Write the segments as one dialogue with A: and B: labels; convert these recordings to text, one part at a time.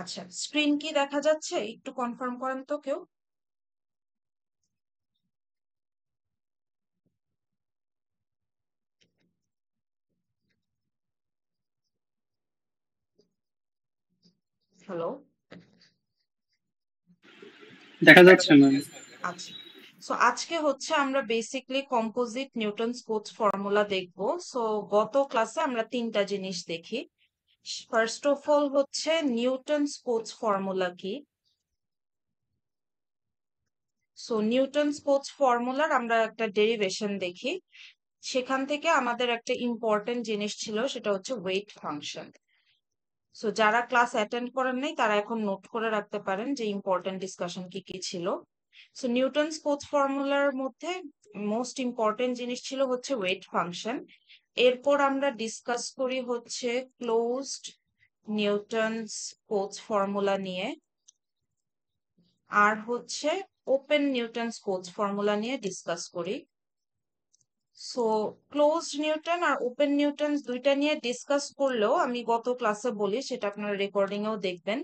A: আচ্ছা, স্ক্রিন কি দেখা যাচ্ছে? একটু কনফার্ম করেন তো কেউ। হ্যালো।
B: দেখা যাচ্ছে ম্যাম।
A: আচ্ছা, সো আজকে হচ্ছে আমরা basically composite Newton's quotes formula দেখব। সো গত ক্লাসে আমরা তিনটা জিনিস দেখি। ফার্স্ট অফ অল হচ্ছে নিউটনস কোটস ফর্মুলা কি। সো নিউটনস কোটস ফর্মুলার আমরা একটা ডেরিভেশন দেখি। সেখান থেকে আমাদের একটা ইম্পর্টেন্ট জিনিস ছিল, সেটা হচ্ছে ওয়েট ফাংশন। সো যারা ক্লাস অ্যাটেন্ড করেন নাই তারা এখন নোট করে রাখতে পারেন যে ইম্পর্টেন্ট ডিসকাশন কি কি ছিল। সো নিউটনস কোটস ফর্মুলার মধ্যে মোস্ট ইম্পর্টেন্ট জিনিস ছিল হচ্ছে ওয়েট ফাংশন। এরপর আমরা ডিসকাস করি হচ্ছে ক্লোজড নিউটনস কোটস ফর্মুলা নিয়ে, আর হচ্ছে ওপেন নিউটনস কোটস ফর্মুলা নিয়ে ডিসকাস করি। সো ক্লোজড নিউটন আর ওপেন নিউটন দুইটা নিয়ে ডিসকাস করলেও আমি গত ক্লাসে বলি, সেটা আপনারা রেকর্ডিং এও দেখবেন,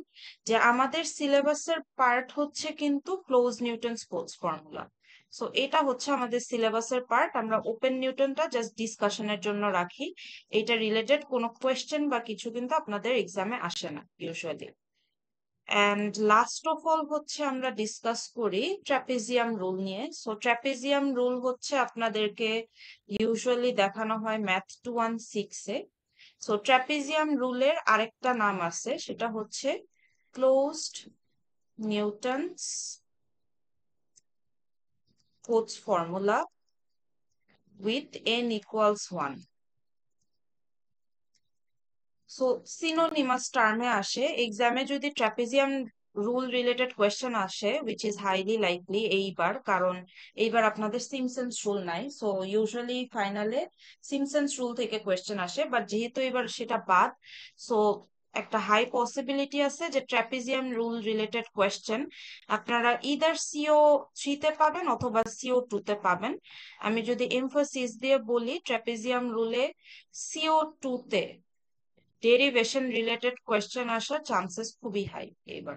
A: যে আমাদের সিলেবাসের পার্ট হচ্ছে কিন্তু close Newton Cotes formula. So এটা হচ্ছে আমাদের সিলেবাসের পার্ট। আমরা ওপেন নিউটনটা জাস্ট ডিসকাশনের জন্য রাখি। এটা রিলেটেড কোনো কোয়েশ্চেন বা কিছু কিন্তু আপনাদের এক্সামে আসে না usually. And last of all হচ্ছে আমরা ডিসকাস করি ট্র্যাপিজিয়াম রুল নিয়ে। সো ট্র্যাপিজিয়াম রুল হচ্ছে আপনাদেরকে ইউজুয়ালি দেখানো হয় ম্যাথ 216-এ। সো ট্র্যাপিজিয়াম রুলের আরেকটা নাম আছে, সেটা হচ্ছে closed Newton's quotes formula with n equals 1। So synonymous টার্মে আসে। এক্সামে যদি ট্রাপিজিয়াম রুল রিলেটেড কোয়েশ্চেন আসে, উইচ ইজ হাইলি লাইকলি এইবার, কারণ এইবার আপনাদের সিমসন্স রুল নাই। সো ইউজুয়ালি ফাইনালে সিমসন্স রুল থেকে কোয়েশ্চেন আসে, বাট যেহেতু এবার সেটা বাদ, সো একটা হাই পসিবিলিটি আছে যে ট্রাপিজিয়াম রুল রিলেটেড কোয়েশ্চেন আপনারা ইদার CO3-তে পাবেন অথবা CO2-তে পাবেন। আমি যদি এমফাসিস দিয়ে বলি, ট্রাপিজিয়াম রুলে CO2-তে ডেরিভেশন রিলেটেড কোয়েশ্চেন আসার চান্সেস খুবই হাই এবার।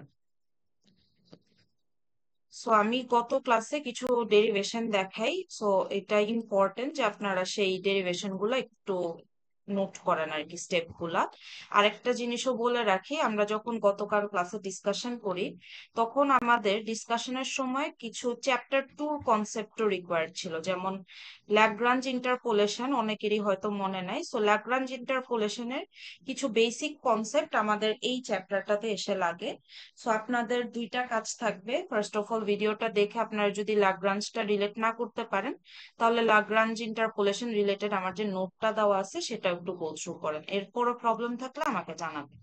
A: সো আমি গত ক্লাসে কিছু ডেরিভেশন দেখাই। সো এটা ইম্পর্টেন্ট যে আপনারা সেই ডেরিভেশন গুলো একটু নোট করেন আর কি, স্টেপ গুলা। আরেকটা জিনিসও বলে রাখি, আমরা যখন গতকাল ক্লাসে ডিসকাশন করি, তখন আমাদের ডিসকাশনের সময় কিছু চ্যাপ্টার 2 কনসেপ্টও রিকোয়ার্ড ছিল, যেমন ল্যাগ্রাঞ্জ ইন্টারপোলেশন, অনেকেরই হয়তো মনে নাই। সো ল্যাগ্রাঞ্জ ইন্টারপোলেশনের কিছু বেসিক কনসেপ্ট আমাদের এই চ্যাপ্টারটাতে এসে লাগে। সো আপনাদের দুইটা কাজ থাকবে। ফার্স্ট অফ অল ভিডিওটা দেখে আপনারা যদি ল্যাগ্রাঞ্জটা রিলেট না করতে পারেন, তাহলে ল্যাগ্রাঞ্জ ইন্টারপোলেশন রিলেটেড আমার যে নোটটা দেওয়া আছে সেটা একটু গো থ্রু করেন। এরপরও প্রবলেম থাকলে আমাকে জানাবেন।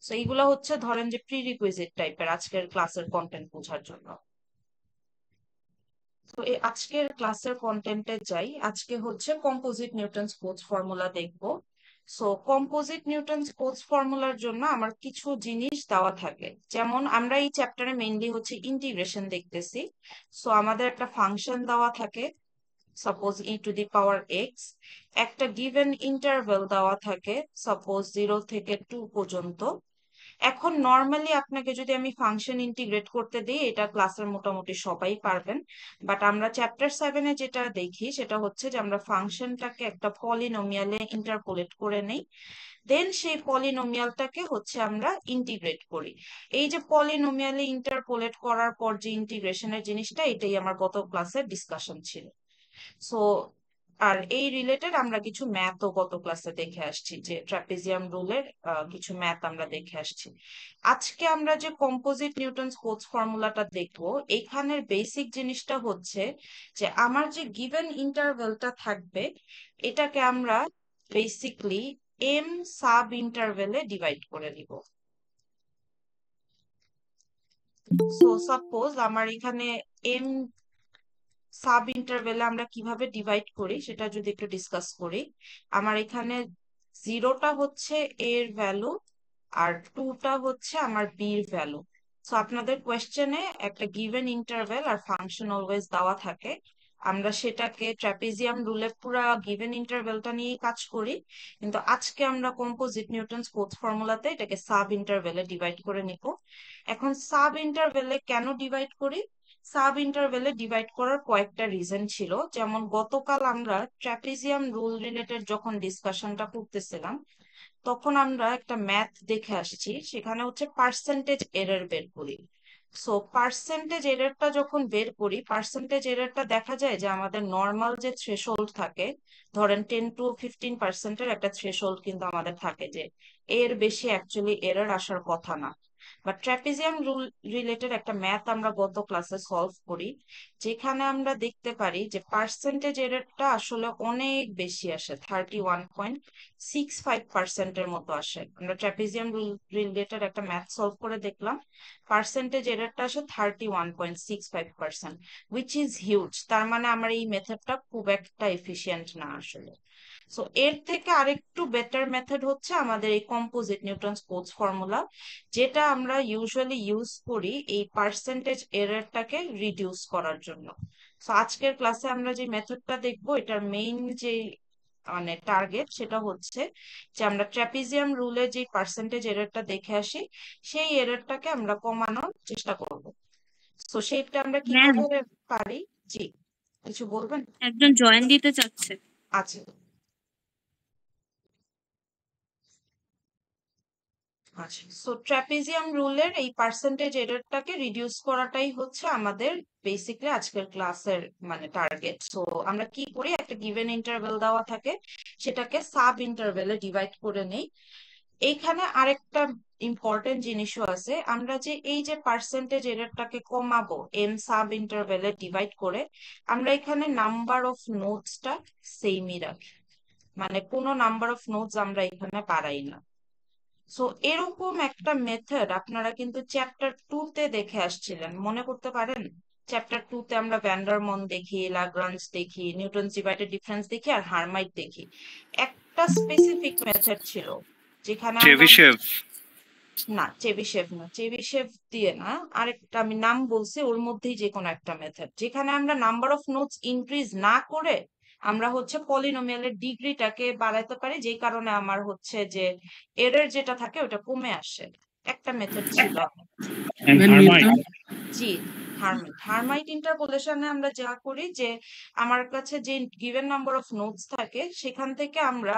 A: সো এইগুলো হচ্ছে ধরেন যে প্রি রিকুইজিট টাইপের আজকের ক্লাসের কন্টেন্ট বোঝার জন্য। তো এই আজকের ক্লাসের কন্টেন্টে যাই। আজকে হচ্ছে কম্পোজিট নিউটনস কোটস ফর্মুলা দেখবো। সো কম্পোজিট নিউটনস কোটস ফর্মুলার জন্য আমার কিছু জিনিস দেওয়া থাকে, যেমন আমরা এই চ্যাপ্টারে মেইনলি হচ্ছে ইন্টিগ্রেশন দেখতেছি। সো আমাদের একটা ফাংশন দেওয়া থাকে, সাপোজ e⁻x। একটা গিভেন ইন্টারভ্যাল দেওয়া থাকে, সাপোজ 0 থেকে 2 পর্যন্ত। এখন নর্মালি আপনাকে যদি আমি ফাংশন ইন্টিগ্রেট করতে দিই, এটা ক্লাসের মোটামুটি সবাই পারবেন। বাট আমরা চ্যাপ্টার 7-এ যেটা দেখি সেটা হচ্ছে যে আমরা ফাংশনটাকে একটা পলিনোমিয়ালে ইন্টারপোলেট করে নেই, দেন সেই পলিনোমিয়ালটাকে হচ্ছে আমরা ইন্টিগ্রেট করি। এই যে পলিনোমিয়ালে ইন্টারপোলেট করার পর যে ইন্টিগ্রেশনের জিনিসটা, এটাই আমার গত ক্লাসের ডিসকাশন ছিল। সো আর এই রিলেটেড আমরা কিছু ম্যাথও গত ক্লাসে দেখে আসছি, যে ট্রাপিজিয়াম রুলের কিছু ম্যাথ আমরা দেখে আসছি। আজকে আমরা যে কম্পোজিট নিউটনস কোটস ফর্মুলাটা দেখবো, এখানের বেসিক জিনিসটা হচ্ছে যে আমার যে গিভেন ইন্টারভ্যালটা থাকবে, এটাকে আমরা বেসিকলি এম সাব ইন্টারভেলে ডিভাইড করে দিব। সো সাপোজ আমার এখানে এম সাব ইন্টারভেলে আমরা কিভাবে ডিভাইড করি সেটা যদি একটু ডিসকাস করি। আমার এখানে 0টা হচ্ছে এর ভ্যালু, আর 2টা হচ্ছে আমার বির ভ্যালু। সো আপনাদের কোয়েশ্চেনে একটা গিভেন ইন্টারভেল আর ফাংশন অলওয়েজ দেওয়া থাকে। আমরা সেটাকে ট্রাপিজিয়াম রুলে পুরা গিভেন ইন্টারভেলটা নিয়ে কাজ করি, কিন্তু আজকে আমরা কম্পোজিট নিউটন স্পোর্টস ফর্মুলাতে এটাকে সাব ইন্টারভেলে ডিভাইড করে নিব। এখন সাব ইন্টারভেলে কেন ডিভাইড করি? সাব ইন্টারভেলে ডিভাইড করার কয়েকটা রিজন ছিল। যেমন গতকাল আমরা ট্রাপিজিয়াম রুল রিলেটেড যখন ডিসকাশনটা করতেছিলাম, তখন আমরা একটা ম্যাথ দেখে আসছি, সেখানে হচ্ছে পার্সেন্টেজ এরর বের করি। সো পার্সেন্টেজ এররটা যখন বের করি, পার্সেন্টেজ এররটা দেখা যায় যে আমাদের নর্মাল যে থ্রেশহোল্ড থাকে, ধরেন 10 to 15% একটা থ্রেশহোল্ড কিন্তু আমাদের থাকে, যে এর বেশি অ্যাকচুয়ালি এরর আসার কথা না। বা ট্র্যাপিজিয়াম রুল রিলেটেড একটা ম্যাথ আমরা গত ক্লাসে সলভ করি, যেখানে আমরা দেখতে পারি যে পার্সেন্টেজ এররটা আসলে অনেক বেশি আসে, 31.65%-এর মতো আসে। আমরা ট্র্যাপিজিয়াম রুল রিলেটেড একটা ম্যাথ সলভ করে দেখলাম, পার্সেন্টেজ এররটা আসে 31.65%, উইচ ইজ হিউজ। তার মানে আমার এই মেথডটা খুব একটা এফিশিয়েন্ট না আসলে। সো এর থেকে আরেকটু বেটার মেথড হচ্ছে আমাদের এই কম্পোজিট নিউটন স্পোর্টস ফর্মুলা, যেটা আমরা ইউজুয়ালি ইউজ করি এই পার্সেন্টেজ এররটাকে রিডিউস করার জন্য। তো আজকের ক্লাসে আমরা যে মেথডটা দেখবো, এটার মেইন যে মানে টার্গেট সেটা হচ্ছে যে আমরা ট্র্যাপিজিয়াম রুলে যে পার্সেন্টেজ এররটা দেখে আসি, সেই এররটাকে আমরা কমানোর চেষ্টা করব। তো সেইটা আমরা
C: ম্যাম,
A: কিভাবে পারি? জি, কিছু বলবেন?
C: একজন জয়েন দিতে চাচ্ছে।
A: আচ্ছা, আচ্ছা। সো ট্রাপিজিয়াম রুলের এই পার্সেন্টেজ এররটাকে রিডিউস করাটাই হচ্ছে আমাদের বেসিকলি আজকের ক্লাসের মানে টার্গেট। সো আমরা কি করি, একটা গিভেন ইন্টারভেল দেওয়া থাকে, সেটাকে সাব ইন্টারভেলে ডিভাইড করে নেই। এইখানে আরেকটা ইম্পর্টেন্ট জিনিসও আছে, আমরা যে এই যে পার্সেন্টেজ এররটাকে কমাবো এম সাব ইন্টারভেলে ডিভাইড করে, আমরা এখানে নাম্বার অফ নোটসটা সেমই রাখি, মানে কোনো নাম্বার অফ নোটস আমরা এখানে বাড়াই না। সো এরকম একটা মেথড আপনারা কিন্তু চ্যাপ্টার 2 তে দেখে আসছিলেন, মনে করতে পারেন? চ্যাপ্টার 2 তে আমরা ভ্যান্ডারমন দেখি, लाग्रांज দেখি, নিউটন ডিভাইডেড ডিফারেন্স দেখি, আর হার্মাইট দেখি। একটা স্পেসিফিক মেথড ছিল যেখানে আমরা,
B: চেবিশেভ।
A: না চেবিশেভ না, চেবিশেভ দিয়ে না, আরেকটা আমি নাম বলছি, ওর মধ্যেই যে কোনো একটা মেথড, যেখানে আমরা নাম্বার অফ নোটস ইনক্রিজ না করে আমরা হচ্ছে পলিনোমিয়ালের ডিগ্রিটাকে বাড়াইতে পারি, যেই কারণে আমার হচ্ছে যে এরর যেটা থাকে ওটা কমে আসে। একটা মেথড ছিল।
B: হারমাইট।
A: জি, হারমাইট। হারমাইট ইন্টারপোলেশনে আমরা যা করি যে আমার কাছে যে গিভেন নাম্বার অফ নোটস থাকে, সেখান থেকে আমরা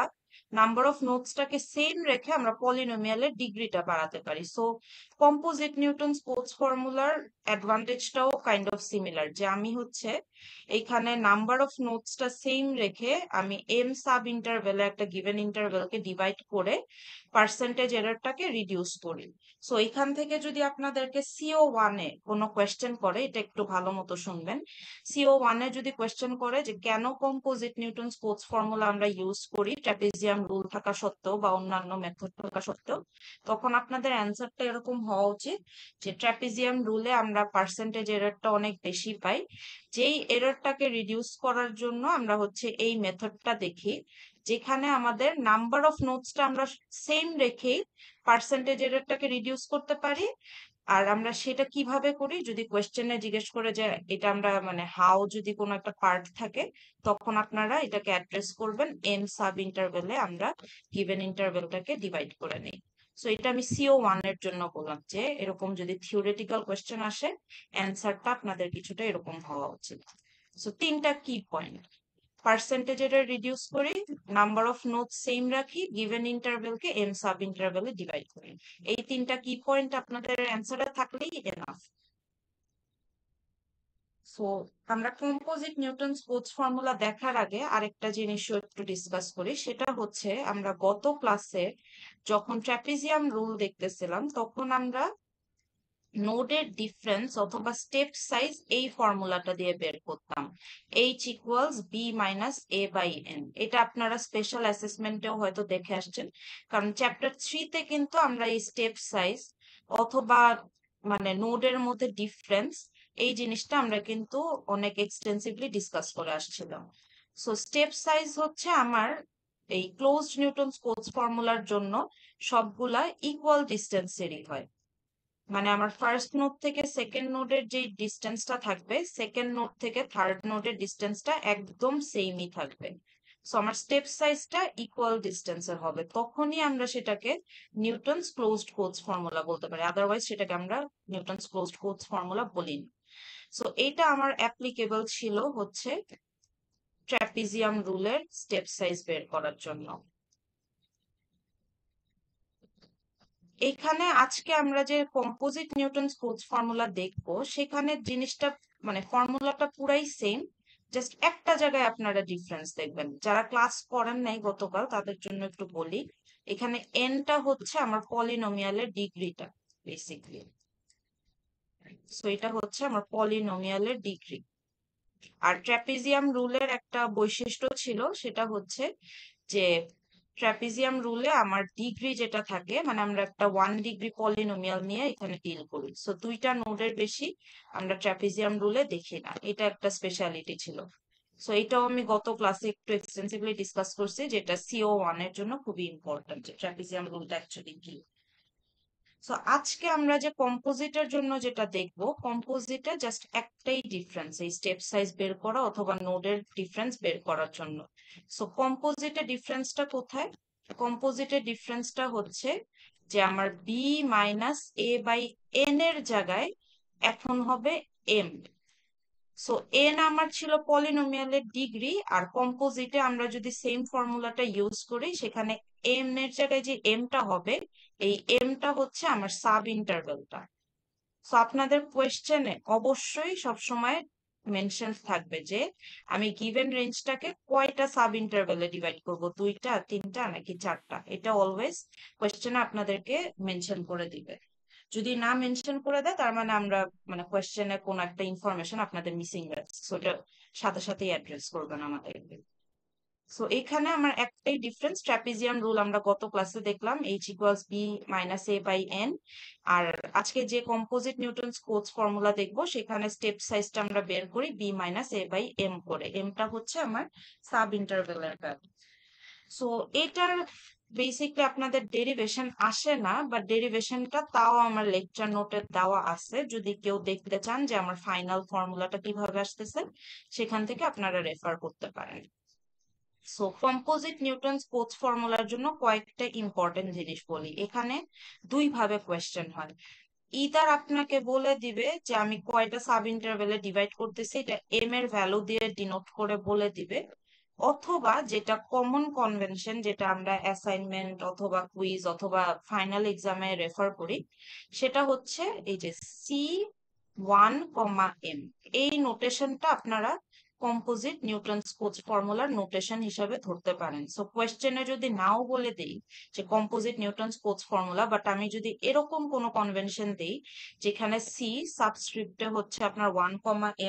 A: নাম্বার অফ নোটসটাকে সেম রেখে আমরা পলিনোমিয়ালের ডিগ্রিটা বাড়াতে পারি। সো কম্পোজিট নিউটন স্পোর্টস ফর্মুলার অ্যাডভান্টেজটাও কাইন্ড অফ সিমিলার, যে আমি হচ্ছে এইখানে নাম্বার অফ নোটসটা সেম রেখে আমি এম সাব ইন্টারভেলে একটা গিভেন ইন্টারভেলকে ডিভাইড করে পার্সেন্টেজ এররটাকে রিডিউস করি। সো এখান থেকে যদি আপনাদেরকে CO1-এ কোনো কোয়েশ্চেন করে, এটা একটু ভালো মতো শুনবেন। CO1-এ যদি কোয়েশ্চেন করে যে কেন কম্পোজিট নিউটন স্পোর্টস ফর্মুলা আমরা ইউজ করি ট্র্যাপিজিয়াম রুল থাকা সত্ত্বেও বা অন্যান্য মেথড থাকা সত্ত্বেও, তখন আপনাদের অ্যান্সারটা এরকম হওয়া উচিত যে ট্র্যাপিজিয়াম রুলে আমরা পার্সেন্টেজ এররটা অনেক বেশি পাই, যেই এররটাকে রিডিউস করার জন্য আমরা হচ্ছে এই মেথডটা দেখি, যেখানে আমাদের নাম্বার অফ নোটসটা আমরা সেম রেখেই পার্সেন্টেজ এররটাকে রিডিউস করতে পারি। আর আমরা সেটা কিভাবে করি, যদি কোয়েশ্চেনে জিজ্ঞেস করে যে এটা আমরা মানে হাউ যদি কোনো একটা পার্ট থাকে, তখন আপনারা এটাকে অ্যাড্রেস করবেন এম সাব ইন্টারভেলে আমরা গিভেন ইন্টারভেলটাকে ডিভাইড করে নিই। সো এটা আমি CO1 এর জন্য বললাম যে এরকম যদি থিওরিটিক্যাল কোয়েশ্চেন আসে, অ্যান্সারটা আপনাদের কিছুটা এরকম হওয়া উচিত। সো তিনটা কি পয়েন্ট: পার্সেন্টেজ এটা রিডিউস করি, নাম্বার অফ নোট সেম রাখি, গিভেন ইন্টারভেলকে এম সাব ইন্টারভেলে ডিভাইড করি। এই তিনটা কি পয়েন্ট আপনাদের অ্যান্সারে থাকলেই এনাফ। সো আমরা কম্পোজিট নিউটন স্পোর্টস ফর্মুলা দেখার আগে আরেকটা জিনিসও একটু ডিসকাস করি, সেটা হচ্ছে আমরা গত ক্লাসে যখন ট্র্যাপিজিয়াম রুল দেখতেছিলাম, তখন আমরা নোডের ডিফারেন্স অথবা স্টেপ সাইজ এই ফর্মুলাটা দিয়ে বের করতাম, H=B-A/N। এটা আপনারা স্পেশাল অ্যাসেসমেন্টেও হয়তো দেখে আসছেন, কারণ চ্যাপ্টার 3-তে কিন্তু আমরা এই স্টেপ সাইজ অথবা মানে নোডের মধ্যে ডিফারেন্স, এই জিনিসটা আমরা কিন্তু অনেক এক্সটেন্সিভলি ডিসকাস করে আসছিলাম। সো স্টেপ সাইজ হচ্ছে আমার এই ক্লোজড নিউটন স্পোর্টস ফর্মুলার জন্য সবগুলা ইকুয়াল ডিস্টেন্সেরই হয়। মানে আমার ফার্স্ট নোড থেকে সেকেন্ড নোডের যে ডিস্টেন্সটা থাকবে, সেকেন্ড নোড থেকে থার্ড নোডের ডিস্টেন্সটা একদম সেমই থাকবে। সো আমার স্টেপ সাইজটা ইকুয়াল ডিস্টেন্সের হবে, তখনই আমরা সেটাকে নিউটনস ক্লোজড কোটস ফর্মুলা বলতে পারি, আদারওয়াইজ সেটাকে আমরা নিউটনস ক্লোজড কোটস ফর্মুলা বলি না। সো এটা আমার অ্যাপ্লিকেবল ছিল হচ্ছে ট্র্যাপিজিয়াম রুলের স্টেপ সাইজ বের করার জন্য। এখানে আজকে আমরা যে কম্পোজিট নিউটনস কোটস ফর্মুলা দেখবো, সেখানে জিনিসটা মানে ফর্মুলাটা পুরাই সেম, জাস্ট একটা জায়গায় আপনারা ডিফারেন্স দেখবেন। যারা ক্লাস করেন নাই গতকাল তাদের জন্য একটু বলি, এখানে এনটা হচ্ছে আমার পলিনোমিয়ালের ডিগ্রিটা বেসিকলি। সো এটা হচ্ছে আমার পলিনোমিয়ালের ডিগ্রি। আর ট্র্যাপিজিয়াম রুলের একটা বৈশিষ্ট্য ছিল, সেটা হচ্ছে যে ট্র্যাপিজিয়াম রুলে আমার ডিগ্রি যেটা থাকে, মানে আমরা একটা 1 ডিগ্রি পলিনোমিয়াল নিয়ে এখানে ডিল করি। সো দুইটা নোডের বেশি আমরা ট্র্যাপিজিয়াম রুলে দেখি না, এটা একটা স্পেশালিটি ছিল। সো এটাও আমি গত ক্লাসে একটু এক্সটেন্সিভলি ডিসকাস করছি, যেটা CO1 এর জন্য খুবই ইম্পর্টেন্ট, যে ট্র্যাপিজিয়াম রুলটা অ্যাকচুয়ালি কি। সো আজকে আমরা যে কম্পোজিটের জন্য যেটা দেখব, কম্পোজিটে জাস্ট একটাই ডিফারেন্স, এই স্টেপ সাইজ বের করা অথবা নোডের ডিফারেন্স বের করার জন্য। সো কম্পোজিটে ডিফারেন্সটা কোথায়? কম্পোজিটের ডিফারেন্সটা হচ্ছে যে আমার B minus A by N এর জায়গায় এখন হবে এম। সো এন আমার ছিল পলিনোমিয়ালের ডিগ্রি, আর কম্পোজিটে আমরা যদি সেম ফর্মুলাটা ইউজ করি, সেখানে এম এর জায়গায় যে এমটা হবে, এই এমটা হচ্ছে আমার সাব ইন্টারভ্যালটা। সো আপনাদের কোয়েশ্চেনে অবশ্যই সবসময় মেনশন থাকবে যে আমি গিভেন রেঞ্জটাকে কয়টা সাব ইন্টারভ্যালে ডিভাইড করব, 2টা, 3টা নাকি 4টা, এটা অলওয়েজ কোয়েশ্চেনে আপনাদেরকে মেনশন করে দিবে। যদি না মেনশন করে দেয়, তার মানে আমরা মানে কোয়েশ্চেনে কোনো একটা ইনফরমেশন আপনাদের মিসিং আছে, সো এটা সাথে সাথেই অ্যাড্রেস করবেন আমাদেরকে। সো এখানে আমার একটাই ডিফারেন্স, ট্র্যাপিজিয়াম রুল আমরা গত ক্লাসে দেখলাম, H equals B minus A by N. আর আজকে যে কম্পোজিট নিউটনস কোটস ফর্মুলা দেখবো, সেখানে স্টেপ সাইজটা আমরা বের করি B minus A by M করে, এমটা হচ্ছে আমার সাব ইন্টারভেলের ভ্যালু। সো এটার বেসিকলি আপনাদের ডেরিভেশন আসে না, বাট ডেরিভেশনটা তাও আমার লেকচার নোটে দেওয়া আছে, যদি কেউ দেখতে চান যে আমার ফাইনাল ফর্মুলাটা কিভাবে আসতেছে, সেখান থেকে আপনারা রেফার করতে পারেন। সো কম্পোজিট নিউটনস কোটস ফর্মুলার জন্য কয়েকটা ইম্পর্টেন্ট জিনিস বলি। এখানে দুই ভাবে কোয়েশ্চেন হয়, ইদার আপনাকে বলে দিবে যে আমি কয়টা সাব ইন্টারভেলে ডিভাইড করতেছি, এটা এম এর ভ্যালু দিয়ে ডিনোট করে বলে দিবে, অথবা যেটা কমন কনভেনশন, যেটা আমরা অ্যাসাইনমেন্ট অথবা কুইজ অথবা ফাইনাল এক্সামে রেফার করি, সেটা হচ্ছে এই যে C1, M, এই নোটেশনটা আপনারা কম্পোজিট নিউটনস কোটস ফর্মুলার নোটেশন হিসাবে ধরতে পারেন। সো কোয়েশ্চেনে যদি নাও বলে দেই যে composite Newton's quotes formula, but আমি যদি এরকম কোনো কনভেনশন দেই যেখানে সি সাবস্ক্রিপ্টে হচ্ছে আপনার 1,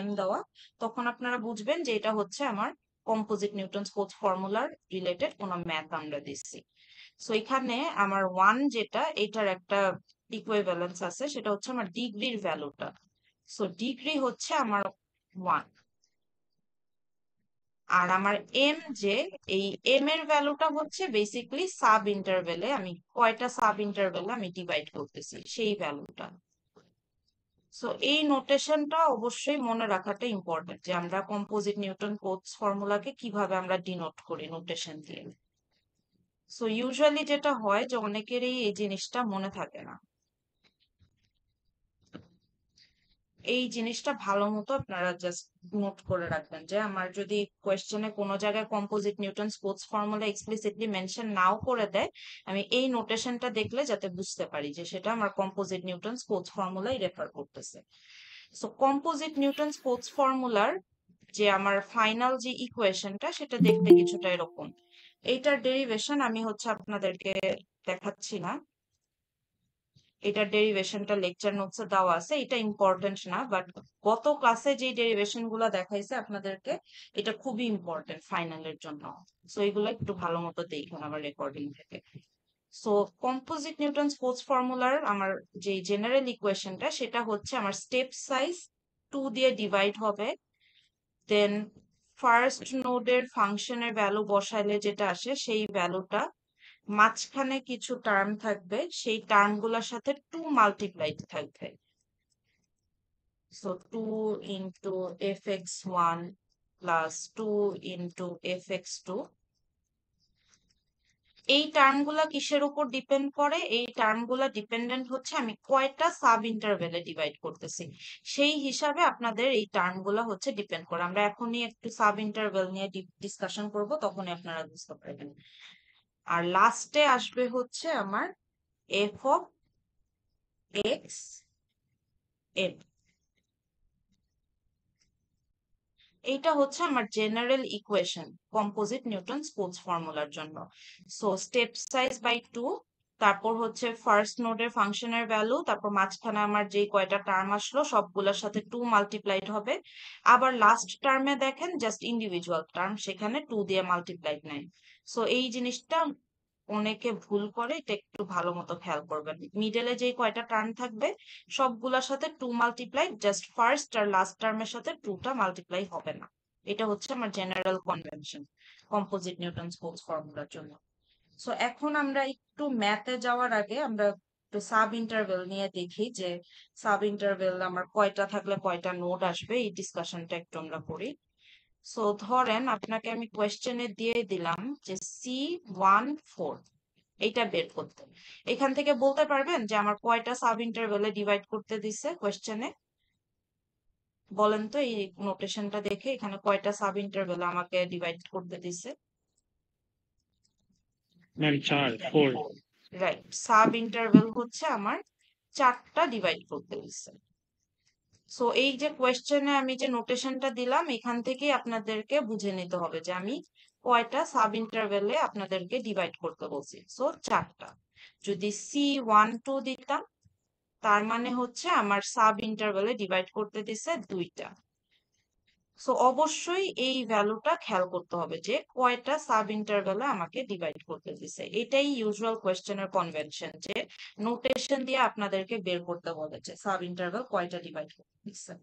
A: M দেওয়া, তখন আপনারা বুঝবেন যে এটা হচ্ছে আমার কম্পোজিট নিউটনস কোটস ফর্মুলার রিলেটেড কোনো ম্যাথ আমরা দিচ্ছি। সো এখানে আমার 1 যেটা, এটার একটা ইকুইভ্যালেন্স আছে, সেটা হচ্ছে আমার ডিগ্রির ভ্যালুটা। সো ডিগ্রি হচ্ছে আমার 1। আর আমার এম যে, এই এম এর ভ্যালুটা হচ্ছে বেসিক্যালি সাব ইন্টারভেলে আমি কয়টা সাব ইন্টারভেলে আমি ডিভাইড করতেছি সেই ভ্যালুটা। সো এই নোটেশনটা অবশ্যই মনে রাখাটা ইম্পর্টেন্ট, যে আমরা কম্পোজিট নিউটন কোটস ফর্মুলাকে কিভাবে আমরা ডিনোট করি নোটেশন দিয়ে। সো ইউজুয়ালি যেটা হয় যে অনেকেরই এই জিনিসটা মনে থাকে না, এই জিনিসটা ভালো মতো আপনারা জাস্ট নোট করে রাখবেন, যে আমার যদি কোয়েশ্চেনে কোনো জায়গায় composite Newton Cotes formula explicitly mention নাও করে দেয়, আমি এই নোটেশনটা দেখলে যাতে বুঝতে পারি যে সেটা আমার কম্পোজিট নিউটন কোটস ফর্মুলাই রেফার করতেছে। সো কম্পোজিট নিউটন কোটস ফর্মুলার যে আমার ফাইনাল যে ইকুয়েশনটা, সেটা দেখতে কিছুটা এরকম। এইটার ডেরিভেশন আমি হচ্ছে আপনাদেরকে দেখাচ্ছি না, এটার ডেরিভেশনটা লেকচার নোটসে দেওয়া আছে, এটা ইম্পর্টেন্ট না, বাট গত ক্লাসে যে ডেরিভেশন গুলা দেখাইছে আপনাদেরকে, এটা খুবই ইম্পর্টেন্ট ফাইনালের জন্য। সো এগুলো একটু ভালো মতো দেখুন আমার রেকর্ডিং থেকে। সো কম্পোজিট নিউটন কোটস ফর্মুলার আমার যে জেনারেল ইকুয়েশনটা, সেটা হচ্ছে আমার স্টেপ সাইজ 2 দিয়ে ডিভাইড হবে, দেন ফার্স্ট নোডের ফাংশনের ভ্যালু বসাইলে যেটা আসে সেই ভ্যালুটা, মাঝখানে কিছু টার্ম থাকবে, সেই টার্মগুলোর সাথে 2 মাল্টিপ্লাইড থাকবে। So 2 into fx1 plus 2 into fx2। এই টার্মগুলা কিসের উপর ডিপেন্ড করে? এই টার্মগুলা ডিপেন্ডেন্ট হচ্ছে আমি কয়টা সাব ইন্টারভেলে ডিভাইড করতেছি সেই হিসাবে আপনাদের এই টার্মগুলা হচ্ছে ডিপেন্ড করে। আমরা এখনই একটু সাব ইন্টারভেল নিয়ে ডিসকাশন করব, তখনই আপনারা বুঝতে পারবেন। আর লাস্টে আসবে হচ্ছে আমার এফ অফ এক্স এন। এইটা হচ্ছে আমার জেনারেল ইকুয়েশন কম্পোজিট নিউটন স্পোর্টস ফর্মুলার জন্য। সো স্টেপ সাইজ বাই 2, তারপর হচ্ছে ফার্স্ট নোডের ফাংশনের ভ্যালু, তারপর মাঝখানে আমার যে কয়টা টার্ম আসলো সবগুলোর সাথে 2 মাল্টিপ্লাইড হবে। আবার লাস্ট টার্মে দেখেন জাস্ট ইন্ডিভিজুয়াল টার্ম, সেখানে 2 দিয়ে মাল্টিপ্লাইড নাই। সো এই জিনিসটা অনেকে ভুল করে, এটা একটু ভালো মতো খেয়াল করবেন। মিডলে যে কয়টা টার্ম থাকবে সবগুলোর সাথে 2 মাল্টিপ্লাই, জাস্ট ফার্স্ট আর লাস্ট টার্মের সাথে 2টা মাল্টিপ্লাই হবে না। এটা হচ্ছে আমার জেনারেল কনভেনশন কম্পোজিট নিউটন স্পোর্টস ফর্মুলার জন্য। সো এখন আমরা একটু ম্যাথে যাওয়ার আগে আমরা একটু সাব ইন্টারভেল নিয়ে দেখি যে সাব ইন্টারভেল আমার কয়টা থাকলে কয়টা নোড আসবে, এই ডিসকাশনটা একটু আমরা করি। সো ধরেন আপনাকে আমি কোয়েশ্চেনে দিয়ে দিলাম যে C14 এইটা বের করতে। এখান থেকে বলতে পারবেন যে আমার কয়টা সাব ইন্টারভেলে ডিভাইড করতে দিছে কোয়েশ্চেনে? বলেন তো এই নোটেশনটা দেখে এখানে কয়টা সাব ইন্টারভেলে আমাকে ডিভাইড করতে দিছে?
B: ম্যাম 4
A: রাইট, সাব ইন্টারভেল হচ্ছে আমার 4টা ডিভাইড করতে দিছে। সো এই যে কোয়েশ্চেনে আমি যে নোটেশনটা দিলাম এখান থেকে আপনাদেরকে বুঝে নিতে হবে যে আমি কয়টা সাব ইন্টারভেলে আপনাদেরকে ডিভাইড করতে বলছি। সো 4টা। যদি C12 দিতাম তার মানে হচ্ছে আমার সাব ইন্টারভেলে ডিভাইড করতে দিছে 2টা। সো অবশ্যই এই ভ্যালুটা খেয়াল করতে হবে যে কয়টা সাব ইন্টারভেলে আমাকে ডিভাইড করতে দিছে। এটাই ইউজুয়াল কোয়েশ্চেনের কনভেনশন, যে নোটেশন দিয়ে আপনাদেরকে বের করতে বলেছে সাব ইন্টারভেল কয়টা ডিভাইড করতে দিছে।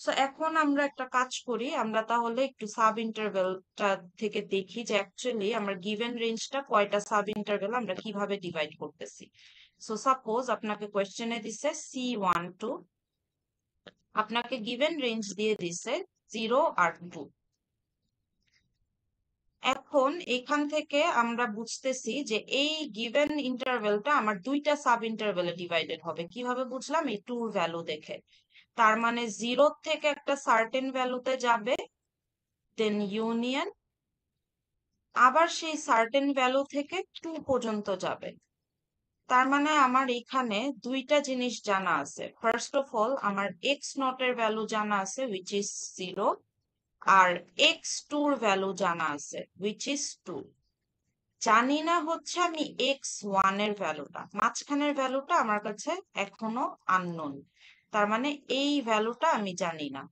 A: সো এখন আমরা একটা কাজ করি, আমরা তাহলে একটু সাব ইন্টারভেলটা থেকে দেখি যে অ্যাকচুয়ালি আমরা গিভেন রেঞ্জটা কয়টা সাব ইন্টারভেল আমরা কিভাবে ডিভাইড করতেছি। সো সাপোজ আপনাকে কোয়েশ্চেনে দিছে C12, আপনাকে গিভেন রেঞ্জ দিয়ে দিছে 0 আর 2। এখন এখান থেকে আমরা বুঝতেছি যে এই গিভেন ইন্টারভেলটা আমার 2টা সাব ইন্টারভেলে ডিভাইডেড হবে। কিভাবে বুঝলাম? এই 2 ভ্যালু দেখে। তার মানে 0 থেকে একটা সার্টেন ভ্যালুতে যাবে, দেন ইউনিয়ন, আবার সেই সার্টেন ভ্যালু থেকে 2 পর্যন্ত যাবে। তার মানে আমার এখানে 2টা জিনিস জানা আছে। ফার্স্ট অফ অল আমার x0 এর ভ্যালু জানা আছে উইচ ইজ 0, আর x2 এর ভ্যালু জানা আছে উইচ ইজ 2। জানি না হচ্ছে আমি x1 এর ভ্যালুটা, মাঝখানের ভ্যালুটা আমার কাছে এখনো আননোন। তার মানে এই ভ্যালুটা আমি জানি না।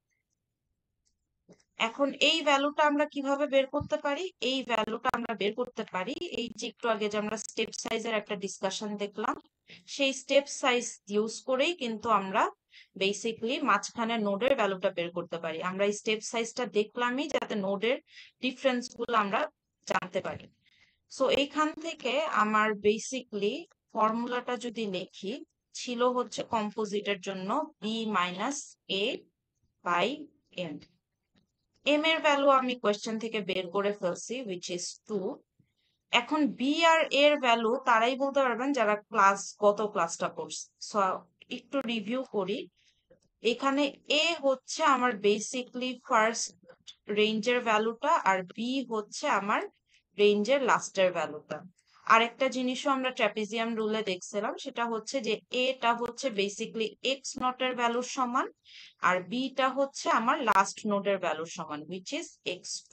A: এখন এই ভ্যালুটা আমরা কিভাবে বের করতে পারি? এই ভ্যালুটা আমরা বের করতে পারি এই যে একটু আগে যে আমরা স্টেপ সাইজের একটা ডিসকাশন দেখলাম, সেই স্টেপ সাইজ ইউজ করেই কিন্তু আমরা বেসিক্যালি মাঝখানে নোডের ভ্যালুটা বের করতে পারি। আমরা এই স্টেপ সাইজটা দেখলামই যাতে নোডের ডিফারেন্স গুলো আমরা জানতে পারি। সো এইখান থেকে আমার বেসিকলি ফর্মুলাটা যদি লিখি, ছিল হচ্ছে কম্পোজিটের জন্য B minus A by M. M এর ভ্যালু আমি কোয়েশ্চেন থেকে বের করে ফেলছি উইচ ইজ 2। এখন বি আর এর ভ্যালু তারাই বলতে পারবেন যারা গত ক্লাসটা পড়ছে। সো একটু রিভিউ করি। এখানে এ হচ্ছে আমার বেসিকলি ফার্স্ট রেঞ্জের ভ্যালুটা, আর বি হচ্ছে আমার রেঞ্জের লাস্টের ভ্যালুটা। আরেকটা জিনিসও আমরা ট্র্যাপিজিয়াম রুলে দেখছিলাম, সেটা হচ্ছে যে এটা হচ্ছে বেসিকলি x0 এর ভ্যালুর সমান, আর বিটা হচ্ছে আমার লাস্ট নোডের ভ্যালুর সমান উইচ ইজ x2।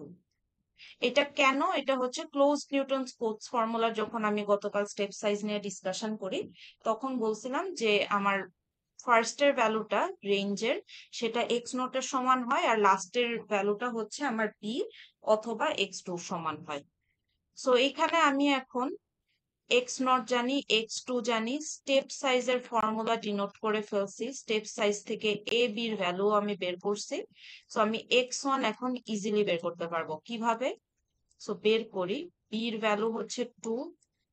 A: এটা কেন? এটা হচ্ছে ক্লোজ নিউটন স্পোর্টস ফর্মুলা। যখন আমি গতকাল স্টেপ সাইজ নিয়ে ডিসকাশন করি তখন বলছিলাম যে আমার ফার্স্টের ভ্যালুটা রেঞ্জের সেটা x0 এর সমান হয়, আর লাস্টের ভ্যালুটা হচ্ছে আমার বি অথবা x2 সমান হয়। সো এখানে আমি এখন x0 জানি, x2 জানি, স্টেপ সাইজের ফর্মুলা ডিনোট করে ফেলছি, স্টেপ সাইজ থেকে এ বির ভ্যালু আমি বের করছি। সো আমি x1 এখন ইজিলি বের করতে পারবো। কিভাবে? সো বের করি, বির ভ্যালু হচ্ছে 2,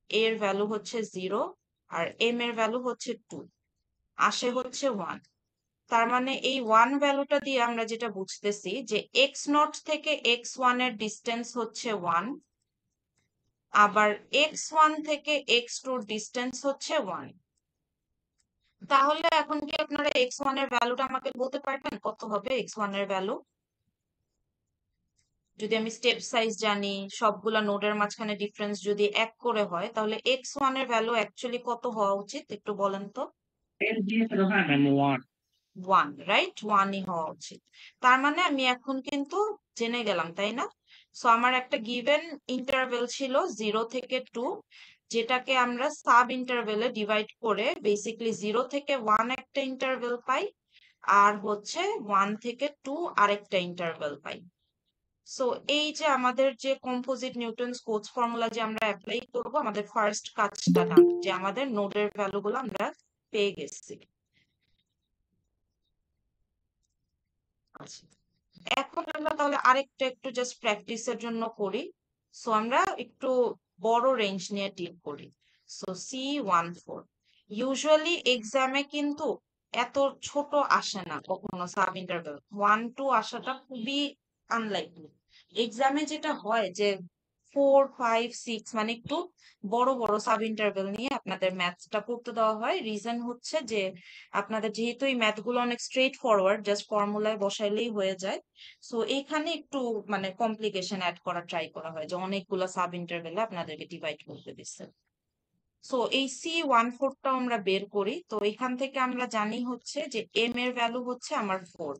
A: a এর ভ্যালু হচ্ছে 0 আর m এর ভ্যালু হচ্ছে 2, আসে হচ্ছে 1। তার মানে এই 1 ভ্যালুটা দিয়ে আমরা যেটা বুঝতেছি যে x0 থেকে x1 এর ডিস্টেন্স হচ্ছে 1, আবার x1 থেকে x2 এর ডিস্টেন্স হচ্ছে 1। তাহলে এখন কি আপনারা x1 এর ভ্যালুটা আমাকে বলতে পারবেন কত হবে x1 এর ভ্যালু? যদি আমি স্টেপ সাইজ জানি, সবগুলা নোডের মাঝখানে ডিফারেন্স যদি 1 করে হয়, তাহলে x1 এর ভ্যালু অ্যাকচুয়ালি কত হওয়া উচিত একটু বলেন তো?
B: number one.
A: 1, রাইট? 1ই হওয়া উচিত। তার মানে আমি এখন কিন্তু জেনে গেলাম, তাই না? সো আমার একটা গিভেন ইন্টারভেল ছিল 0 থেকে 2, যেটাকে আমরা সাব ইন্টারভেলে ডিভাইড করে বেসিক্যালি 0 থেকে 1 একটা ইন্টারভেল পাই, আর হচ্ছে 1 থেকে 2 আরেকটা ইন্টারভেল পাই। সো এই যে আমাদের যে কম্পোজিট নিউটনস কোটস ফর্মুলা যে আমরা অ্যাপ্লাই করব, আমাদের ফার্স্ট কাজটা ডান, যে আমাদের নোডের ভ্যালুগুলো আমরা পেয়ে গেছি। আচ্ছা, এখন আমরা তাহলে আরেকটা একটু জাস্ট প্র্যাকটিসের জন্য করি। সো আমরা একটু বড় রেঞ্জ নিয়ে ডিল করি। সো C14 ইউজুয়ালি এক্সামে কিন্তু এত ছোট আসে না কখনো, সাব ইন্টারভেল 1-2 আসাটা খুবই আনলাইকলি। এক্সামে যেটা হয় যে 4-5-6 মানে একটু বড় বড় সাব ইন্টারভেল নিয়ে আপনাদের ম্যাথটা করতে দেওয়া হয়। রিজন হচ্ছে যে আপনাদের যেহেতু এই ম্যাথ গুলো অনেক স্ট্রেট ফরওয়ার্ড, জাস্ট ফর্মুলায় বসাইলেই হয়ে যায়, সো এইখানে একটু মানে কমপ্লিকেশন অ্যাড করা ট্রাই করা হয়, যে অনেকগুলো সাব ইন্টারভেলে আপনাদেরকে ডিভাইড করতে দিচ্ছে। সো এই C14টা আমরা বের করি। তো এখান থেকে আমরা জানি হচ্ছে যে m এর ভ্যালু হচ্ছে আমার 4।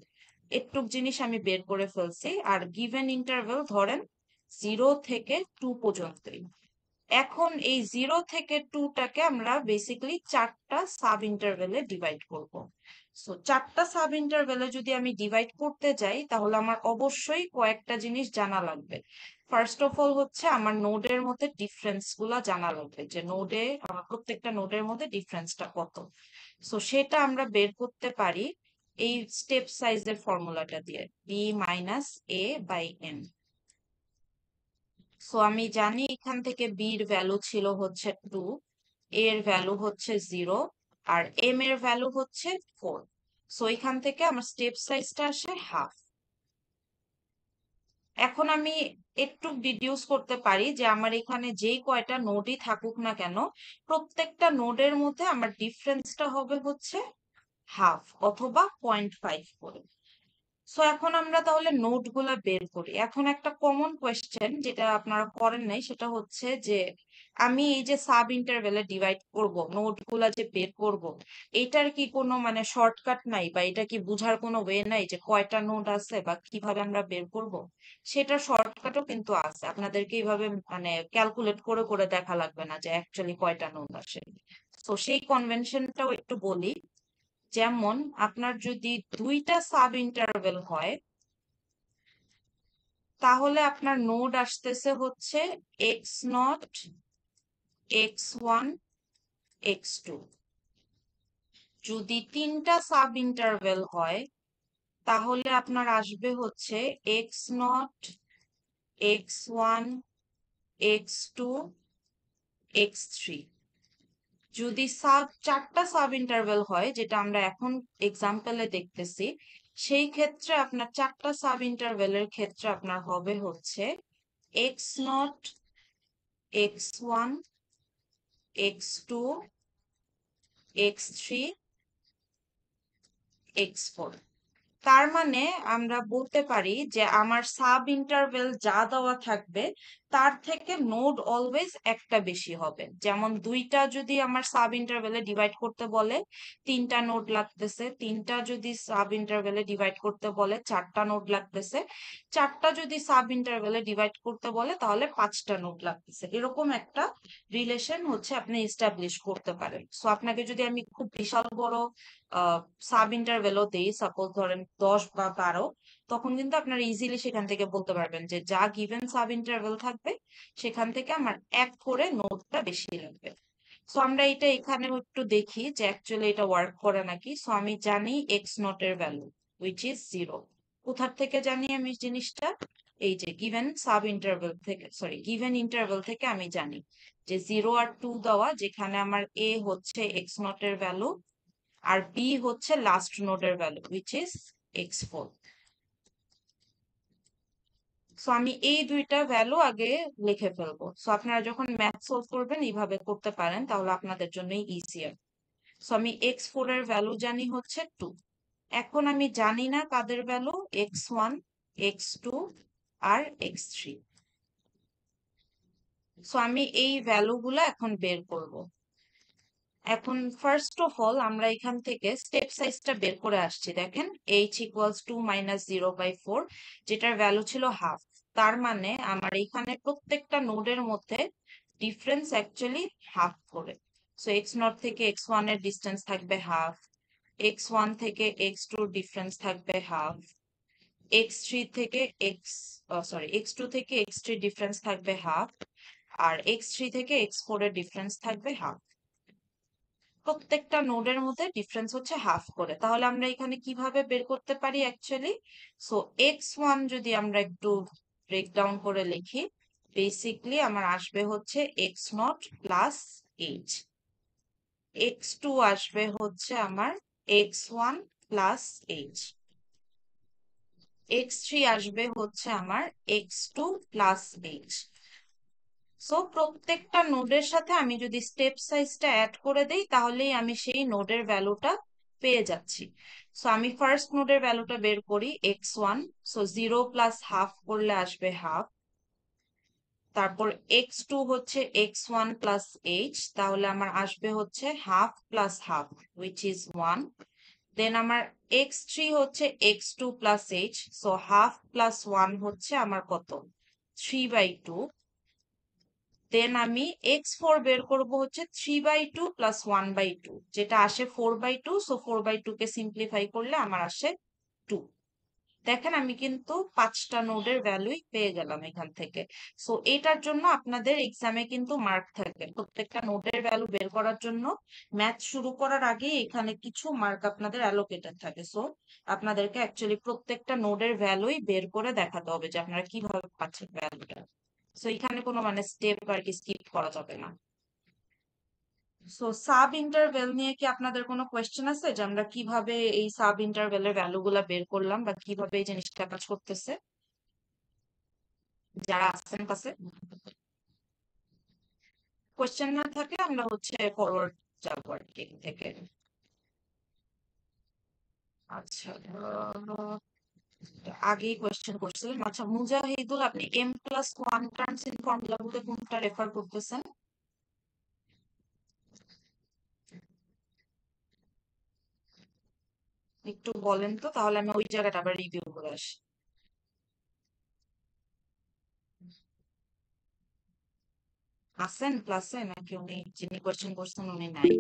A: একটুক জিনিস আমি বের করে ফেলছি, আর গিভেন ইন্টারভেল ধরেন 0 থেকে 2 পর্যন্তই। এখন এই 0 থেকে 2টাকে আমরা বেসিক্যালি 4টা সাব ইন্টারভেলে ডিভাইড করব। সো 4টা সাব ইন্টারভেলে যদি আমি ডিভাইড করতে যাই, তাহলে আমার অবশ্যই কয়েকটা জিনিস জানা লাগবে। ফার্স্ট অফ অল হচ্ছে আমার নোডের মধ্যে ডিফারেন্স গুলা জানা লাগবে, যে নোডে আমার প্রত্যেকটা নোডের মধ্যে ডিফারেন্সটা কত। সো সেটা আমরা বের করতে পারি এই স্টেপ সাইজের ফর্মুলাটা দিয়ে, B minus A by N. So আমি জানি এখান থেকে বি এর ভ্যালু ছিল হচ্ছে 2, এর ভ্যালু হচ্ছে 0, আর m এর ভ্যালু হচ্ছে 4। সো এখান থেকে আমার স্টেপ সাইজটা আসে হাফ। এখন আমি একটু ডিডিউস করতে পারি যে আমার এখানে যেই কয়টা নোডই থাকুক না কেন, প্রত্যেকটা নোডের মধ্যে আমার ডিফারেন্সটা হবে হচ্ছে হাফ অথবা 0.5 করে। সো এখন আমরা তাহলে নোট গুলা বের করি। এখন একটা কমন কোয়েশ্চেন যেটা আপনারা করেন নাই, সেটা হচ্ছে যে আমি এই যে সাব ইন্টারভেলে ডিভাইড করব, নোট গুলা যে বের করব, এটার কি কোনো মানে শর্টকাট নাই, বা এটা কি বুঝার কোনো ওয়ে নাই যে কয়টা নোট আছে বা কিভাবে আমরা বের করব? সেটা শর্টকাটও কিন্তু আছে, আপনাদেরকে এইভাবে মানে ক্যালকুলেট করে করে দেখা লাগবে না যে অ্যাকচুয়ালি কয়টা নোট আসে। তো সেই কনভেনশনটাও একটু বলি। যেমন আপনার যদি 2টা সাব ইন্টারভেল হয়, তাহলে আপনার নোড আসতেছে হচ্ছে x0, x1, x2। যদি 3টা সাব ইন্টারভেল হয়, তাহলে আপনার আসবে হচ্ছে x0, x1, x2, x3। যদি 4টা সাব ইন্টারভেল হয়, যেটা আমরা এখন এক্সাম্পলে দেখতেছি, সেই ক্ষেত্রে আপনার 4টা সাব ইন্টারভেলের ক্ষেত্রে আপনার হবে হচ্ছে x0, x1, x2, x3, x4। তার মানে আমরা বলতে পারি যে আমার সাব ইন্টারভেল যা দেওয়া থাকবে, তার থেকে নোড অলওয়েজ একটা বেশি হবে। যেমন 2টা যদি আমার সাব ইন্টারভেলে ডিভাইড করতে বলে 3টা নোড লাগতেছে, 3টা যদি সাব ইন্টারভেলে ডিভাইড করতে বলে 4টা নোড লাগতেছে, 4টা যদি সাব ইন্টারভেলে ডিভাইড করতে বলে তাহলে 5টা নোড লাগতেছে। এরকম একটা রিলেশন হচ্ছে আপনি এস্টাবলিশ করতে পারেন। সো আপনাকে যদি আমি খুব বিশাল বড় সাব ইন্টারভেলও দেই, সাপোজ ধরেন 10 বা 12, তখন কিন্তু আপনারা ইজিলি সেখান থেকে বলতে পারবেন যে যা গিভেন সাব ইন্টারভেল থাকবে, সেখান থেকে আমার এক করে নোটটা বেশি লাগবে। সো আমরা এটা এখানে একটু দেখি যে অ্যাকচুয়ালি এটা ওয়ার্ক করে নাকি। সো আমি জানি এক্স নট এর ভ্যালু উইচ ইজ 0। কোথার থেকে জানি আমি জিনিসটা? এই যে গিভেন সাব ইন্টারভেল থেকে, সরি গিভেন ইন্টারভেল থেকে আমি জানি যে 0 আর 2 দেওয়া, যেখানে আমার a হচ্ছে x0 এর ভ্যালু আর b হচ্ছে লাস্ট নোডের value which is x4। So আমি এই দুইটা ভ্যালু আগে লিখে ফেলবো। সো আপনারা যখন ম্যাথ সলভ করবেন এইভাবে করতে পারেন, তাহলে আপনাদের জন্যই ইজিয়ার। সো আমি x4 এর ভ্যালু জানি হচ্ছে 2। এখন আমি জানি না কাদের ভ্যালু, x1, x2 আর x3। সো আমি এই ভ্যালুগুলো এখন বের করব। এখন ফার্স্ট অফ অল আমরা এখান থেকে স্টেপ সাইজটা বের করে আসছি। দেখেন h ইকুয়ালস 2 মাইনাস 0/4, যেটার ভ্যালু ছিল হাফ। তার মানে আমার এখানে প্রত্যেকটা নোডের মধ্যে ডিফারেন্স অ্যাকচুয়ালি হাফ করে। সো x0 থেকে x1 এর ডিস্টেন্স থাকবে হাফ, x1 থেকে x2 ডিফারেন্স থাকবে হাফ, x3 থেকে x2 থেকে x3 ডিফারেন্স থাকবে হাফ, আর x3 থেকে x4 এর ডিফারেন্স থাকবে হাফ। প্রত্যেকটা নোডের মধ্যে ডিফারেন্স হচ্ছে হাফ করে। তাহলে আমরা এখানে কিভাবে বের করতে পারি অ্যাকচুয়ালি? সো x1 যদি আমরা একটু ব্রেকডাউন করে লিখি, বেসিকলি আমার আসবে হচ্ছে x0 প্লাস h, x2 আসবে হচ্ছে আমার x1 প্লাস h, x3 আসবে হচ্ছে আমার x2 প্লাস h। সো প্রত্যেকটা নোডের সাথে আমি যদি স্টেপ সাইজটা অ্যাড করে দেই, তাহলেই আমি সেই নোডের ভ্যালুটা পেয়ে যাচ্ছি। সো আমি ফার্স্ট নোডের ভ্যালুটা বের করি x1। সো 0 প্লাস হাফ করলে আসবে হাফ। তারপর x2 হচ্ছে x1 প্লাস h, তাহলে আমার আসবে হচ্ছে half plus half which is 1। দেন আমার x3 হচ্ছে x2 plus h, so half plus 1 হচ্ছে আমার কত, 3/2। দেন আমি x4 বের করব হচ্ছে 3/2 প্লাস 1/2, যেটা আসে 4/2। সো 4/2 কে সিম্পলিফাই করলে আমার আসে 2। দেখেন আমি কিন্তু 5টা নোডের ভ্যালুই পেয়ে গেলাম এখান থেকে। সো এটার জন্য আপনাদের এক্সামে কিন্তু মার্ক থাকবে, প্রত্যেকটা নোডের ভ্যালু বের করার জন্য ম্যাথ শুরু করার আগে এখানে কিছু মার্ক আপনাদের অ্যালোকেটেড থাকে। সো আপনাদেরকে অ্যাকচুয়ালি প্রত্যেকটা নোডের ভ্যালুই বের করে দেখাতে হবে যে আপনারা কিভাবে পাচ্ছেন ভ্যালুটা। সো এখানে কোনো মানে স্টেপ আর কি স্কিপ করা যাবে না। সো সাব ইন্টারভেল নিয়ে কি আপনাদের কোনো কোয়েশ্চেন আছে, যে আমরা কিভাবে এই সাব ইন্টারভেলের ভ্যালুগুলা বের করলাম বা কিভাবে এই জিনিসটা কাজ করতেছে? যারা আছেন কাছে কোয়েশ্চেন না থাকলে আমরা হচ্ছে ফরওয়ার্ড যাবো আর কি এখান থেকে। আচ্ছা, আগেই কোয়েশ্চেন করছিলেন। আচ্ছা মুজাহিদুল, আপনি m+1 টার্মস ইন ফর্মুলা বলতে কোনটা রেফার করতেছেন? একটু বলেন তো, তাহলে আমি ওই জায়গাটা আবার রিভিউ করে আসি। আছেন ক্লাসে নাকি উনি যিনি কোয়েশ্চেন করছেন উনি নাই?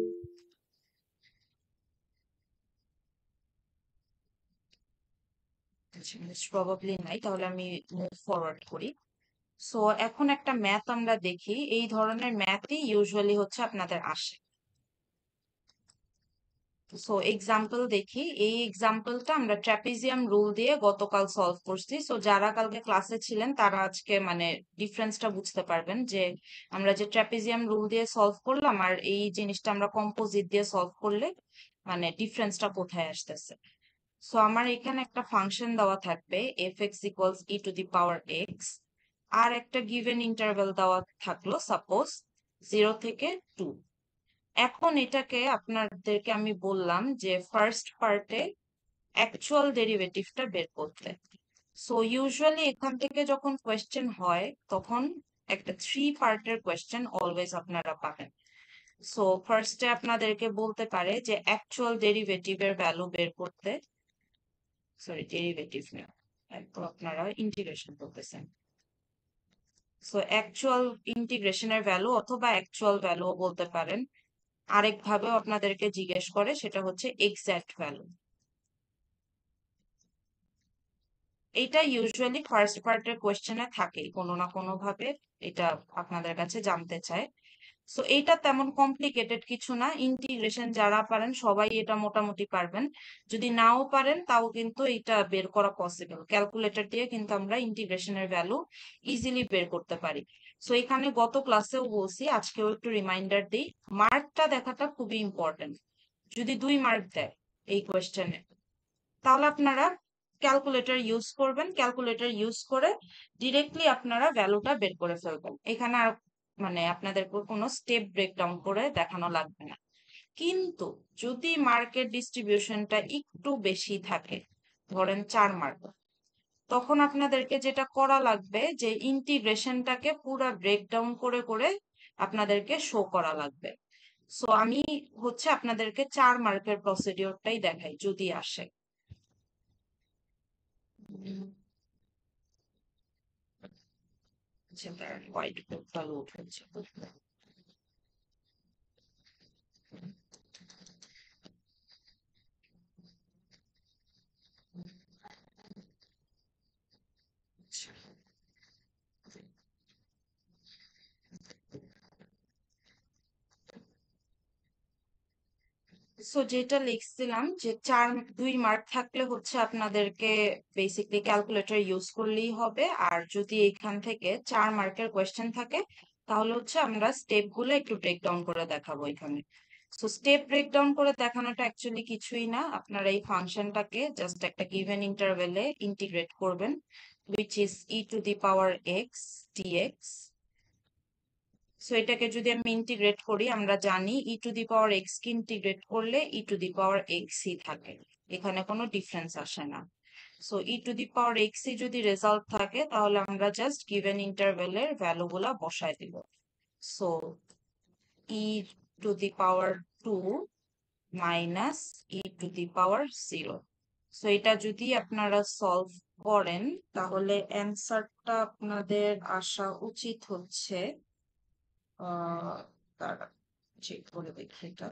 A: প্রবাবলি নাই, তাহলে আমি মুভ ফরওয়ার্ড করি। সো এখন একটা ম্যাথ আমরা দেখি, এই ধরনের ম্যাথই ইউজুয়ালি হচ্ছে আপনাদের আসে। সো এক্সাম্পল দেখি, এই এক্সাম্পলটা আমরা ট্রাপিজিয়াম রুল দিয়ে গতকাল সলভ করছি। সো যারা কালকে ক্লাসে ছিলেন তারা আজকে মানে ডিফারেন্সটা বুঝতে পারবেন যে আমরা যে ট্রাপিজিয়াম রুল দিয়ে সলভ করলাম আর এই জিনিসটা আমরা কম্পোজিট দিয়ে সলভ করলে মানে ডিফারেন্সটা কোথায় আসতেছে। সো আমার এখানে একটা ফাংশন দেওয়া থাকবে f(x = e⁻x), আর একটা গিভেন ইন্টারভ্যাল দেওয়া থাকলো সাপোজ 0 থেকে 2। এখন এটাকে আপনাদেরকে আমি বললাম যে ফার্স্ট পার্টে অ্যাকচুয়াল ডেরিভেটিভটা বের করতে। সো ইউজুয়ালি এখান থেকে যখন কোয়েশ্চেন হয় তখন একটা 3 পার্টের কোয়েশ্চেন অলওয়েজ আপনারা পাবেন। সো ফার্স্টে আপনাদেরকে বলতে পারে যে অ্যাকচুয়াল ডেরিভেটিভের ভ্যালু বের করতে, সরি ডেরিভেটিভ না, তো আপনারা ইন্টিগ্রেশন করতেছেন। সো অ্যাকচুয়াল ইন্টিগ্রেশনের ভ্যালু অথবা অ্যাকচুয়াল ভ্যালু বলতে পারেন। আরেকভাবেও আপনাদেরকে জিজ্ঞেস করে, সেটা হচ্ছে এক্সাক্ট ভ্যালু। এটা ইউজুয়ালি ফার্স্ট পার্টের কোয়েশ্চেনে থাকে কোনো না কোনো ভাবে, এটা আপনাদের কাছে জানতে চায়। সো এইটা তেমন কমপ্লিকেটেড কিছু না, ইন্টিগ্রেশন যারা পারেন সবাই এটা মোটামুটি পারবেন, যদি নাও পারেন তাও কিন্তু এটা বের করা পসিবল, ক্যালকুলেটর দিয়ে কিন্তু আমরা ইন্টিগ্রেশনের ভ্যালু ইজিলি বের করতে পারি। সো এখানে গত ক্লাসেও বলছি, আজকেও একটু রিমাইন্ডার দিই, মার্কটা দেখাটা খুবই ইম্পর্টেন্ট। যদি 2 মার্ক দেয় এই কোয়েশ্চেনে, তাহলে আপনারা ক্যালকুলেটর ইউজ করবেন, ক্যালকুলেটর ইউজ করে ডিরেক্টলি আপনারা ভ্যালুটা বের করে ফেলবেন। এখানে আর মানে আপনাদেরকে কোনো স্টেপ ব্রেকডাউন করে দেখানো লাগবে না। কিন্তু যদি মার্কেট ডিস্ট্রিবিউশনটা একটু বেশি থাকে, ধরেন 4 মার্ক, তখন আপনাদেরকে যেটা করা লাগবে যে ইন্টিগ্রেশনটাকে পুরো ব্রেকডাউন করে করে আপনাদেরকে শো করা লাগবে। সো আমি হচ্ছে আপনাদেরকে 4 মার্কের প্রসিডিওরটাই দেখাই যদি আসে। যেটা হোয়াইট বোর্ডটা লোড হচ্ছে। সো যেটা লিখছিলাম যে 2 মার্ক থাকলে হচ্ছে আপনাদেরকে বেসিকলি ক্যালকুলেটর ইউজ করলেই হবে, আর যদি এখান থেকে 4 মার্কের কোয়েশ্চেন থাকে তাহলে হচ্ছে আমরা স্টেপ গুলো একটু ব্রেকডাউন করে দেখাবো এখানে। সো স্টেপ ব্রেকডাউন করে দেখানোটা অ্যাকচুয়ালি কিছুই না, আপনারা এই ফাংশনটাকে জাস্ট একটা গিভেন ইন্টারভ্যালে ইন্টিগ্রেট করবেন, which is e to the power x dx। So এটাকে যদি আমি ইন্টিগ্রেট করি, আমরা জানি e to the power x কে ইন্টিগ্রেট করলে e to the power x ই থাকে, এখানে কোনো ডিফারেন্স আসে না। So e to the power x e যদি রেজাল্ট থাকে তাহলে আমরা জাস্ট গিভেন ইন্টারভ্যালের ভ্যালু গুলা বসায় দিব। So e to the power 2 minus E to the power 0। So এটা যদি আপনারা সলভ করেন তাহলে অ্যান্সারটা আপনাদের আসা উচিত হচ্ছে তারা চেক করে দেখি, এটা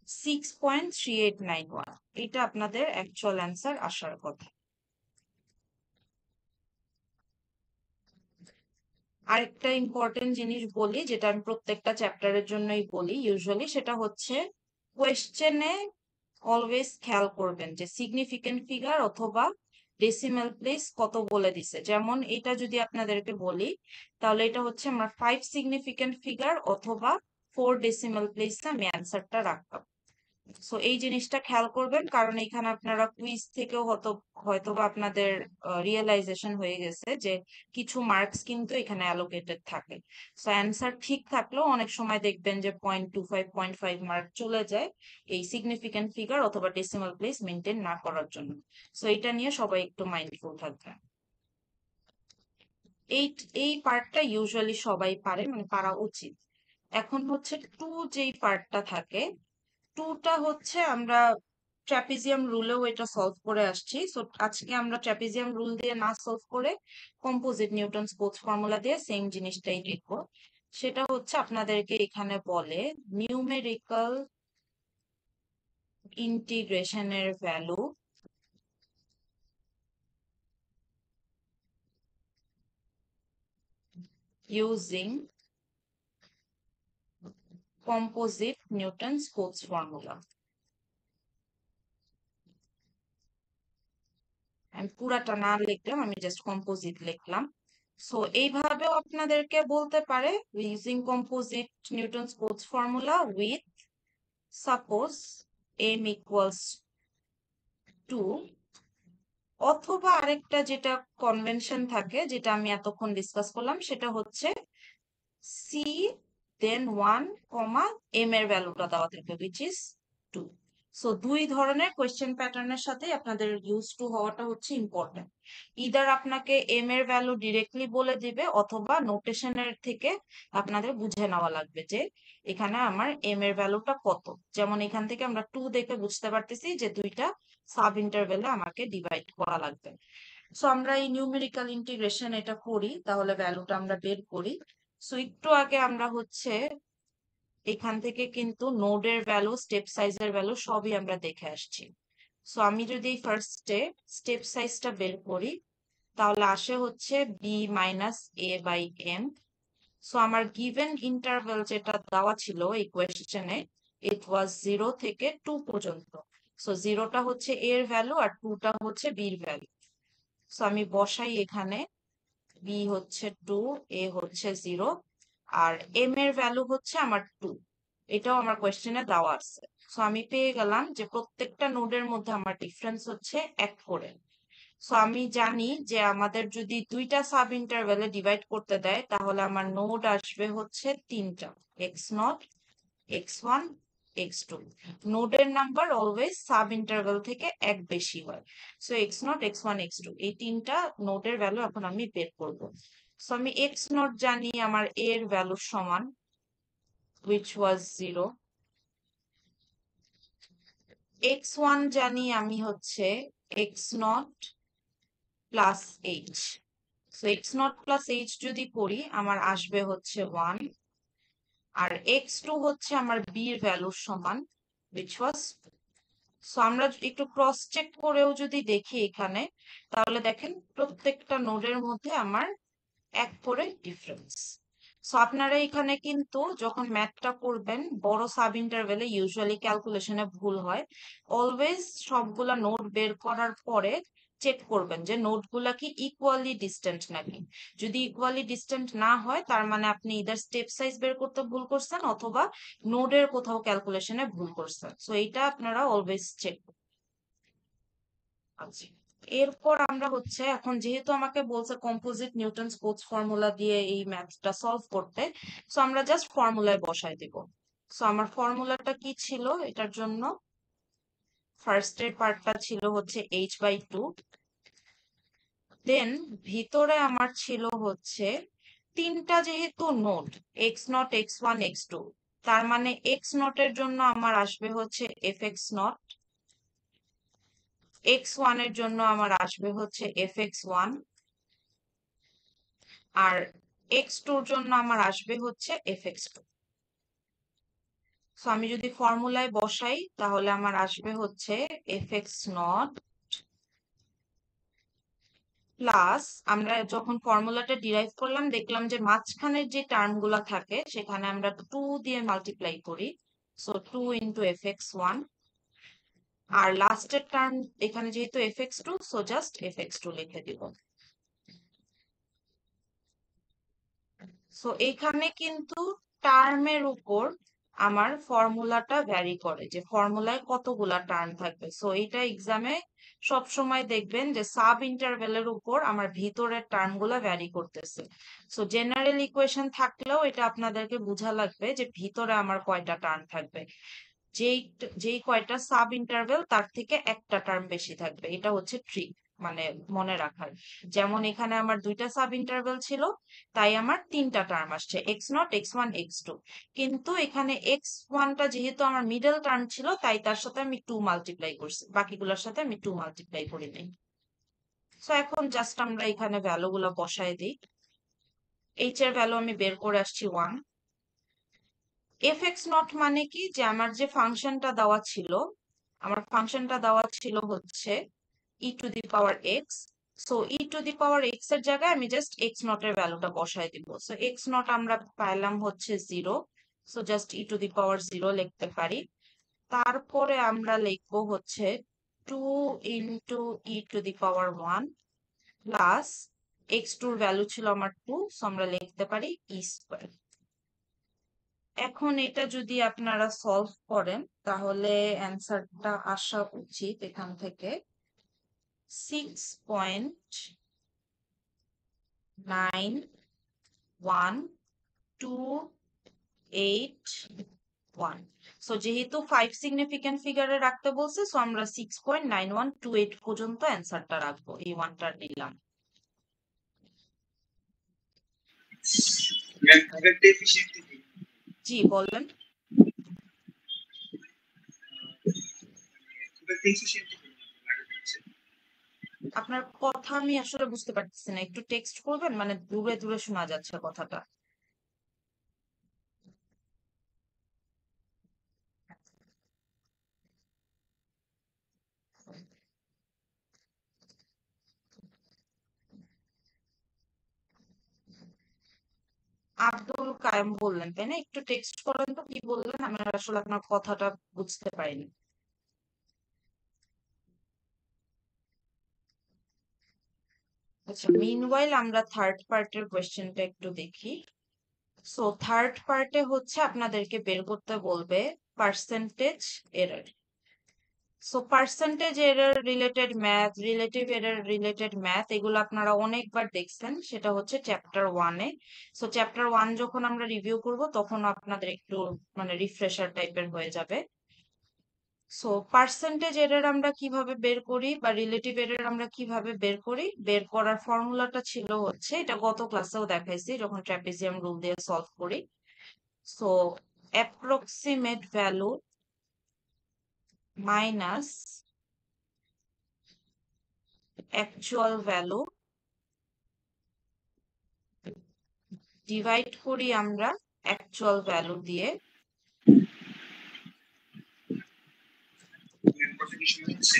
A: 6.3891, এটা আপনাদের অ্যাকচুয়াল অ্যান্সার আসার কথা। আরেকটা ইম্পর্টেন্ট জিনিস বলি, যেটা আমি প্রত্যেকটা চ্যাপ্টারের জন্যই বলি ইউজুয়ালি, সেটা হচ্ছে কোয়েশ্চেনে অলওয়েজ খেয়াল করবেন যে সিগনিফিকেন্ট ফিগার অথবা ডেসিমাল প্লেস কত বলে দিছে। যেমন এটা যদি আপনাদেরকে বলি তাহলে এটা হচ্ছে আমার 5 সিগনিফিকেন্ট ফিগার অথবা 4 ডেসিমাল প্লেসে আমি অ্যান্সারটা রাখতাম। সো এই জিনিসটা খেয়াল করবেন, কারণ এখানে আপনারা কুইজ থেকেও হয়তোবা আপনাদের রিয়েলাইজেশন হয়ে গেছে যে কিছু মার্কস কিন্তু এখানে অ্যালোকেটেড থাকে। সো অ্যান্সার ঠিক থাকলেও অনেক সময় দেখবেন যে 0.25 0.5 মার্ক চলে যায় এই সিগনিফিকেন্ট ফিগার অথবা ডেসিমাল প্লেস মেনটেন না করার জন্য। সো এটা নিয়ে সবাই একটু মাইন্ডফুল থাকবেন। এই এই পার্টটা ইউজুয়ালি সবাই পারে, মানে পারা উচিত। এখন হচ্ছে টু যেই পার্টটা থাকে, টুটা হচ্ছে আমরা ট্রাপিজিয়াম রুলেও এটা সলভ করে আসছি। সো আজকে আমরা ট্রাপিজিয়াম রুল দিয়ে না সলভ করে কম্পোজিট নিউটন স্পোর্টস ফর্মুলা দিয়ে সেম জিনিসটাই লিখবো। সেটা হচ্ছে আপনাদেরকে এখানে বলে নিউমেরিক্যাল ইন্টিগ্রেশনের value using composite Newton sports formula. আমি পুরাটা না লিখলাম, আমি জাস্ট কম্পোজিট লিখলাম। সো এইভাবেও আপনাদেরকে বলতে পারে using composite Newton sports formula with suppose m equals 2, অথবা আরেকটা যেটা কনভেনশন থাকে যেটা আমি এতক্ষণ ডিসকাস করলাম সেটা হচ্ছে সি দেন 1 কমা m এর ভ্যালুটা দেওয়া থাকে which is 2। সো দুই ধরনের কোয়েশ্চেন প্যাটার্নের সাথে আপনাদের ইউজ টু হওয়াটা হচ্ছে ইম্পর্টেন্ট। ইদার আপনাকে m এর ভ্যালু ডিরেক্টলি বলে দিবে অথবা নোটেশনের থেকে আপনাদের বুঝে নেওয়া লাগবে যে এখানে আমার m এর ভ্যালুটা কত। যেমন এখান থেকে আমরা 2 দেখে বুঝতে পারতেছি যে দুইটা সাব ইন্টারভেলে আমাকে ডিভাইড করা লাগবে। সো আমরা এই নিউমেরিক্যাল ইন্টিগ্রেশন এটা করি, তাহলে ভ্যালুটা আমরা বের করি। সো একটু আগে আমরা হচ্ছে এখান থেকে কিন্তু নোডের ভ্যালু, স্টেপ সাইজের ভ্যালু সবই আমরা দেখে আসছি। সো আমি যদি ফার্স্টে স্টেপ সাইজটা বের করি তাহলে আসে হচ্ছে b minus a by m so আমার গিভেন ইন্টারভেল যেটা দেওয়া ছিল এই কোয়েশ্চেনে, ইট ওয়াজ 0 থেকে 2 পর্যন্ত। সো 0টা হচ্ছে a এর ভ্যালু আর 2টা হচ্ছে b এর ভ্যালু। সো আমি বসাই এখানে, b হচ্ছে 2, a হচ্ছে 0, আর m এর ভ্যালু হচ্ছে আমার 2। এটাও আমার কোয়েশ্চেনে দেওয়া আছে। সো আমি পেয়ে গেলাম যে প্রত্যেকটা নোডের মধ্যে আমার ডিফারেন্স হচ্ছে 1 করে। সো আমি জানি যে আমাদের যদি দুইটা সাব ইন্টারভ্যালে ডিভাইড করতে দেয় তাহলে আমার নোড আসবে হচ্ছে 3টা, x0, x1, x2। নোডের নাম্বার অলওয়েজ সাব ইন্টারভ্যাল থেকে এক বেশি হয়। সো x0, x1, x2 এই তিনটা নোডের ভ্যালু এখন আমি বের করব। সো আমি x0 জানি আমার a এর ভ্যালু সমান, which was 0। x1 জানি আমি হচ্ছে x0 plus h। So x0 plus h যদি করি আমার আসবে হচ্ছে 1, আর x2 হচ্ছে আমার b এর ভ্যালুর সমান, which was। সো আমরা একটু ক্রস চেক করেও যদি দেখি এখানে, তাহলে দেখেন প্রত্যেকটা নোডের মধ্যে আমার 1 করে ডিফারেন্স। সো আপনারা এখানে কিন্তু যখন ম্যাথটা করবেন বড় সাব ইন্টারভ্যালে ইউজুয়ালি ক্যালকুলেশনে ভুল হয়। অলওয়েজ সবগুলা নোড বের করার পরে চেক করবেন যে নোডগুলা কি ইকুয়ালি ডিস্টেন্ট নাকি। যদি ইকুয়ালি ডিস্টেন্ট না হয় তার মানে আপনি ইদার স্টেপ সাইজ বের করতে ভুল করছেন অথবা নোডের কোথাও ক্যালকুলেশনে ভুল করছেন। সো এটা আপনারা অলওয়েজ চেক। আচ্ছা, এরপর আমরা হচ্ছে এখন যেহেতু আমাকে বলছে কম্পোজিট নিউটনস কোটস ফর্মুলা দিয়ে এই ম্যাথটা সলভ করতে, সো আমরা জাস্ট ফর্মুলায় বসাই দিব। সো আমার ফর্মুলাটা কি ছিল এটার জন্য? ফার্স্ট এর পার্টটা ছিল হচ্ছে h/2, দেন ভিতরে আমার ছিল হচ্ছে তিনটা যেহেতু নোড x0, x1, x2, তার মানে x0 এর জন্য আমার আসবে হচ্ছে fx0, x1 এর জন্য আমার আসবে হচ্ছে fx1, আর x2 এর জন্য আমার আসবে হচ্ছে fx2। সো আমি যদি ফর্মুলায় বসাই তাহলে আমার আসবে হচ্ছে fx0 প্লাস, আমরা যখন ফর্মুলাটা ডিরাইভ করলাম দেখলাম যে মাঝখানের যে টার্ম গুলা থাকে সেখানে আমরা 2 দিয়ে মাল্টিপ্লাই করি। সো 2 ইন্টু fx1, আর লাস্টের টার্ম এখানে যেহেতু fx2, সো জাস্ট fx2 লিখে দিব। সো এখানে কিন্তু টার্মের উপর আমার ফর্মুলাটা ভ্যারি করে, যে ফর্মুলায় কতগুলা টার্ম থাকবে। সো এটা এক্সামে সব সময় দেখবেন যে সাব ইন্টারভ্যালের উপর আমার ভিতরের টার্মগুলা ভ্যারি করতেছে। সো জেনারেল ইকুয়েশন থাকলেও এটা আপনাদেরকে বোঝা লাগবে যে ভিতরে আমার কয়টা টার্ম থাকবে। যেই যেই কয়টা সাব ইন্টারভেল তার থেকে একটা টার্ম বেশি থাকবে, এটা হচ্ছে ট্রিক, মানে মনে রাখার। যেমন এখানে আমার দুইটা সাব ইন্টারভেল ছিল, তাই আমার তিনটা টার্ম আসছে x0, x1, x2। কিন্তু এখানে x1টা যেহেতু আমার মিডল টার্ম ছিল তাই তার সাথে আমি 2 মাল্টিপ্লাই করছি, বাকিগুলোর সাথে আমি 2 মাল্টিপ্লাই করি নাই। সো এখন জাস্ট আমরা এখানে ভ্যালু গুলো বসায় দিই। h এর ভ্যালু আমি বের করে আসছি 1। fx0 মানে কি, যে আমার যে ফাংশনটা দেওয়া ছিল, আমার ফাংশনটা দেওয়া ছিল হচ্ছে e to the power x। So e to the power x এর জায়গায় আমি জাস্ট x0 এর ভ্যালুটা বসাই দিব। সো x0 আমরা পাইলাম হচ্ছে 0। So just e to the power 0 লিখতে পারি। তারপরে আমরা লিখবো হচ্ছে 2 into e to the power 1 plus x2 এর ভ্যালু ছিল আমার 2, সো আমরা লিখতে পারি e স্কোয়ার। এখন এটা যদি আপনারা সলভ করেন তাহলে অ্যান্সারটা আসা উচিত এখান থেকে 6.91281। সো যেহেতু 5 সিগনিফিকেন্ট ফিগারে রাখতে বলছে, সো আমরা 6.9128 পর্যন্ত অ্যান্সারটা রাখবো, এই ওয়ানটা নিলাম।
D: ম্যাম প্রোডাক্ট এফিশিয়েন্সি কি?
A: জি বললেন।
D: প্রোডাক্ট এফিশিয়েন্সি কি হচ্ছে?
A: আপনার কথা আমি আসলে বুঝতে পারতেছি না, একটু টেক্সট করবেন, মানে দূরে দূরে শোনা যাচ্ছে কথাটা। আব্দুল কায়েম বললেন তাই না? একটু টেক্সট করেন তো কি বললেন, আমি আসলে আপনার কথাটা বুঝতে পারিনি। আচ্ছা, মিনওয়াইল আমরা থার্ড পার্টের কোয়েশ্চেনটা একটু দেখি। সো থার্ড পার্টে হচ্ছে আপনাদেরকে বের করতে বলবে percentage error. So percentage error related math, relative error related math, এগুলো আপনারা অনেকবার দেখছেন, সেটা হচ্ছে চ্যাপ্টার 1-এ। সো চ্যাপ্টার 1 যখন আমরা রিভিউ করব তখন আপনাদের একটু মানে রিফ্রেশার টাইপের হয়ে যাবে। সো পার্সেন্টেজ এরর আমরা কিভাবে বের করি বা রিলেটিভ এরর আমরা কিভাবে বের করি, বের করার ফর্মুলাটা ছিল হচ্ছে, এটা গত ক্লাসেও দেখাইছি যখন ট্র্যাপিজিয়াম রুল দিয়ে সলভ করি। So approximate value minus actual value divide করি আমরা অ্যাকচুয়াল ভ্যালু দিয়ে।
D: কথা কি শোনা যাচ্ছে?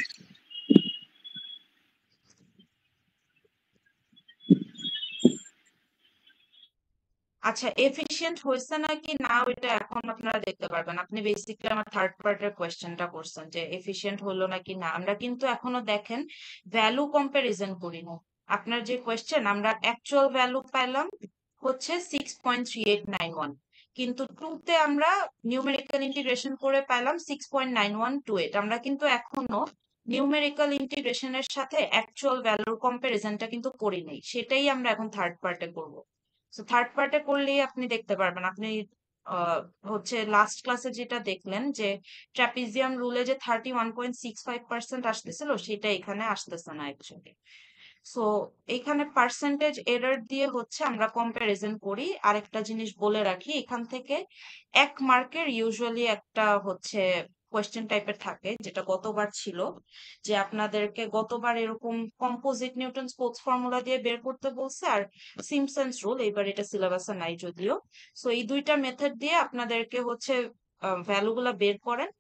A: আচ্ছা, এফিশিয়েন্ট হয়েছে নাকি না ওইটা এখন আপনারা দেখতে পারবেন। আপনি বেসিক্যালি আমার থার্ড পার্টের কোয়েশ্চেনটা করছেন যে এফিশিয়েন্ট হলো নাকি না। আমরা কিন্তু এখনো দেখেন ভ্যালু কম্পারিজন করি না। আপনার যে কোয়েশ্চেন, আমরা অ্যাকচুয়াল ভ্যালু পাইলাম হচ্ছে 6.3891, কিন্তু টুতে আমরা নিউমেরিক্যাল ইন্টিগ্রেশন করে পাইলাম 6.9128। আমরা কিন্তু এখনো নিউমেরিক্যাল ইন্টিগ্রেশনের সাথে অ্যাকচুয়াল ভ্যালুর কম্পারিজনটা কিন্তু করি নাই, সেটাই আমরা এখন থার্ড পার্টে করব। সো থার্ড পার্টে করলেই আপনি দেখতে পারবেন। আপনি আহ, হচ্ছে লাস্ট ক্লাসে যেটা দেখলেন যে ট্রাপিজিয়াম রুলে যে 31.65% আসতেছিল, সেটা এখানে আসতেছে না অ্যাকচুয়ালি। সো এখানে পার্সেন্টেজ এরর দিয়ে হচ্ছে আমরা কম্পারিজন করি। আরেকটা জিনিস বলে রাখি, এখান থেকে 1 মার্কের ইউজুয়ালি একটা হচ্ছে কোয়েশ্চেন টাইপের থাকে, যেটা গতবার ছিল যে আপনাদেরকে গতবার এরকম কম্পোজিট নিউটন স্পোর্টস ফর্মুলা দিয়ে বের করতে বলছে আর সিম্পসন্স রুল, এবার এটা সিলেবাসে নাই যদিও। সো এই দুইটা মেথড দিয়ে আপনাদেরকে হচ্ছে ভ্যালু গুলা বের করেন।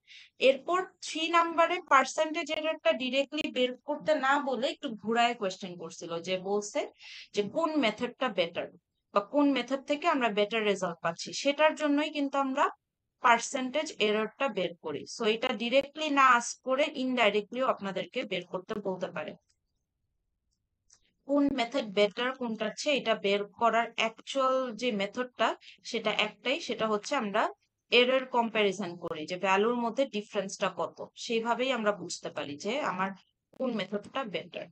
A: এরপর 3 নাম্বারে পার্সেন্টেজ এররটা ডিরেক্টলি বের করতে না বলে একটু ঘুরায় কোয়েশ্চেন করছিল, যে বলছে যে কোন মেথডটা বেটার বা কোন মেথড থেকে আমরা বেটার রেজাল্ট পাচ্ছি, সেটার জন্যই কিন্তু আমরা পার্সেন্টেজ এররটা বের করি। সো এটা ডিরেক্টলি না আস্ক করে ইনডাইরেক্টলিও আপনাদেরকে বের করতে বলতে পারে। কোন মেথড বেটার কোনটার চেয়ে, এটা বের করার অ্যাকচুয়াল যে মেথডটা সেটা একটাই, সেটা হচ্ছে আমরা এরর কম্প্যারিজন করি যে ভ্যালুর মধ্যে ডিফারেন্সটা কত, সেইভাবেই আমরা বুঝতে পারি যে আমার কোন মেথডটা বেটার।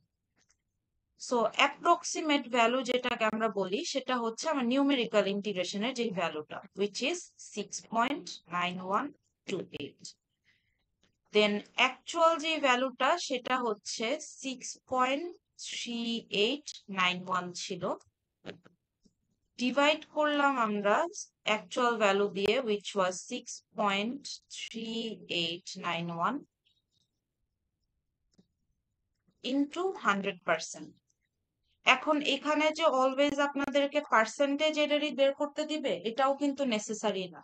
A: সো অ্যাপ্রক্সিমেট ভ্যালু যেটাকে আমরা বলি সেটা হচ্ছে আমার নিউমেরিক্যাল ইন্টিগ্রেশনের যে ভ্যালুটা, which is 6.9128। দেন অ্যাকচুয়াল যে ভ্যালুটা সেটা হচ্ছে 6.3891 ছিল। ডিভাইড করলাম আমরা অ্যাকচুয়াল ভ্যালু দিয়ে, which was 6.3891 into 100%। এখন এখানে যে অলওয়েজ আপনাদেরকে পার্সেন্টেজ এররই বের করতে দিবে এটাও কিন্তু নেসেসারি না।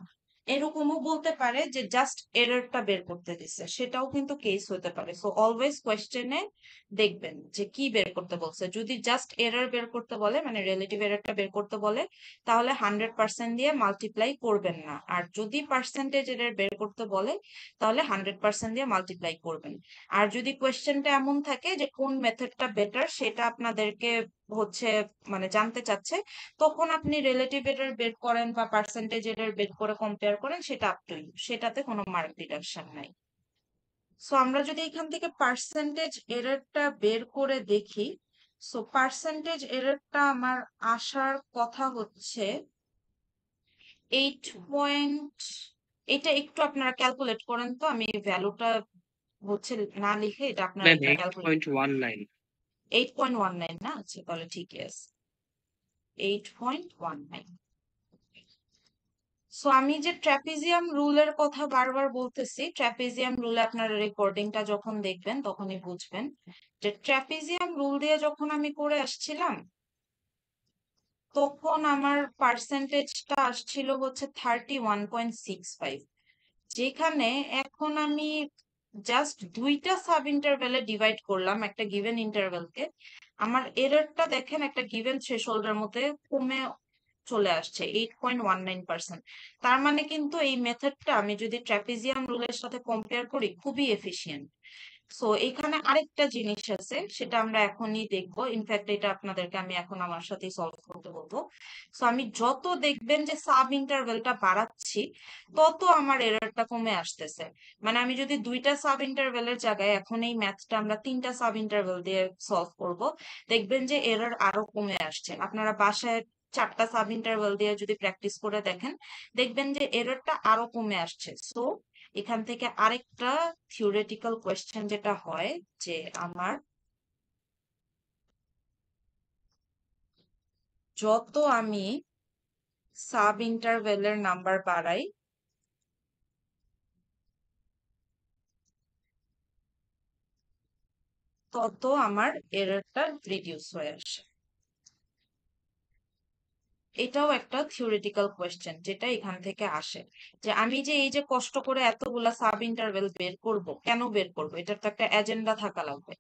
A: এরকমও বলতে পারে যে জাস্ট এররটা বের করতে দিছে, সেটাও কিন্তু কেস হতে পারে। সো অলওয়েজ কোয়েশ্চেনে দেখবেন যে কি বের করতে বলছে। যদি জাস্ট এরর বের করতে বলে, মানে রিলেটিভ এররটা বের করতে বলে, তাহলে 100% দিয়ে মাল্টিপ্লাই করবেন না। আর যদি পার্সেন্টেজ এরর বের করতে বলে তাহলে 100% দিয়ে মাল্টিপ্লাই করবেন। আর যদি কোয়েশ্চেনটা এমন থাকে যে কোন মেথডটা বেটার সেটা আপনাদেরকে হচ্ছে মানে জানতে চাচ্ছে, তখন আপনি রিলেটিভ এরর বের করেন বা পার্সেন্টেজ এরর বের করে কম্পেয়ার করেন, সেটা আপ টু ইউ, সেটাতে কোনো মার্ক ডিডাকশন নাই। সো আমরা যদি এখান থেকে পার্সেন্টেজ এররটা বের করে দেখি, সো পার্সেন্টেজ এররটা আমার আসার কথা হচ্ছে 8 এটা একটু আপনারা ক্যালকুলেট করেন তো, আমি ভ্যালুটা হচ্ছে না লিখে এটা আপনারা
B: ম্যাম
A: একটু ক্যালকুলেট।
B: 8.19
A: 8.19 না? আচ্ছা তাহলে ঠিকই আছে, 8.19। সো আমি যে ট্র্যাপিজিয়াম রুলের কথা বারবার বলতেছি, ট্র্যাপিজিয়াম রুলে আপনারা রেকর্ডিংটা যখন দেখবেন তখনই বুঝবেন যে ট্র্যাপিজিয়াম রুল দিয়ে যখন আমি করে আসছিলাম তখন আমার পার্সেন্টেজটা আসছিল হচ্ছে 31.65, যেখানে এখন আমি জাস্ট দুইটা সাব ইন্টারভ্যালে ডিভাইড করলাম একটা গিভেন ইন্টারভ্যালকে, আমার এররটা দেখেন একটা গিভেন থ্রেশহোল্ডের মধ্যে কমে চলে আসছে 8.19%। তার মানে কিন্তু এই মেথডটা আমি যদি ট্রাপিজিয়াম রুলের সাথে কম্পেয়ার করি খুবই এফিশিয়েন্ট। সো এখানে আরেকটা জিনিস আছে, সেটা আমরা এখনই দেখবো। ইনফ্যাক্ট এটা আপনাদেরকে আমি এখন আমার সাথে সলভ করতে বলবো। সো আমি যত দেখবেন যে সাব ইন্টারভেলটা বাড়াচ্ছি, তত আমার এররটা কমে আসতেছে। মানে আমি যদি 2টা সাব ইন্টারভেলের জায়গায় এখন এই ম্যাথটা আমরা 3টা সাব ইন্টারভেল দিয়ে সলভ করব, দেখবেন যে এরর আরো কমে আসছে। আপনারা বাসায় 4টা সাব ইন্টারভেল দিয়ে যদি প্র্যাকটিস করে দেখেন, দেখবেন যে এররটা আরো কমে আসছে। সো এখান থেকে আরেকটা থিওরেটিক্যাল কোয়েশ্চেন যেটা হয় যে আমার যত আমি সাব ইন্টারভেলের নাম্বার বাড়াই, তত আমার এররটা রিডিউস হয়ে আসে। এটাও একটা থিওরিটিক্যাল কোয়েশ্চেন যেটা এখান থেকে আসে, যে আমি যে এই যে কষ্ট করে এতগুলা সাব ইন্টারভেল বের করব, কেন বের করব? এটার তো একটা এজেন্ডা থাকা লাগবে।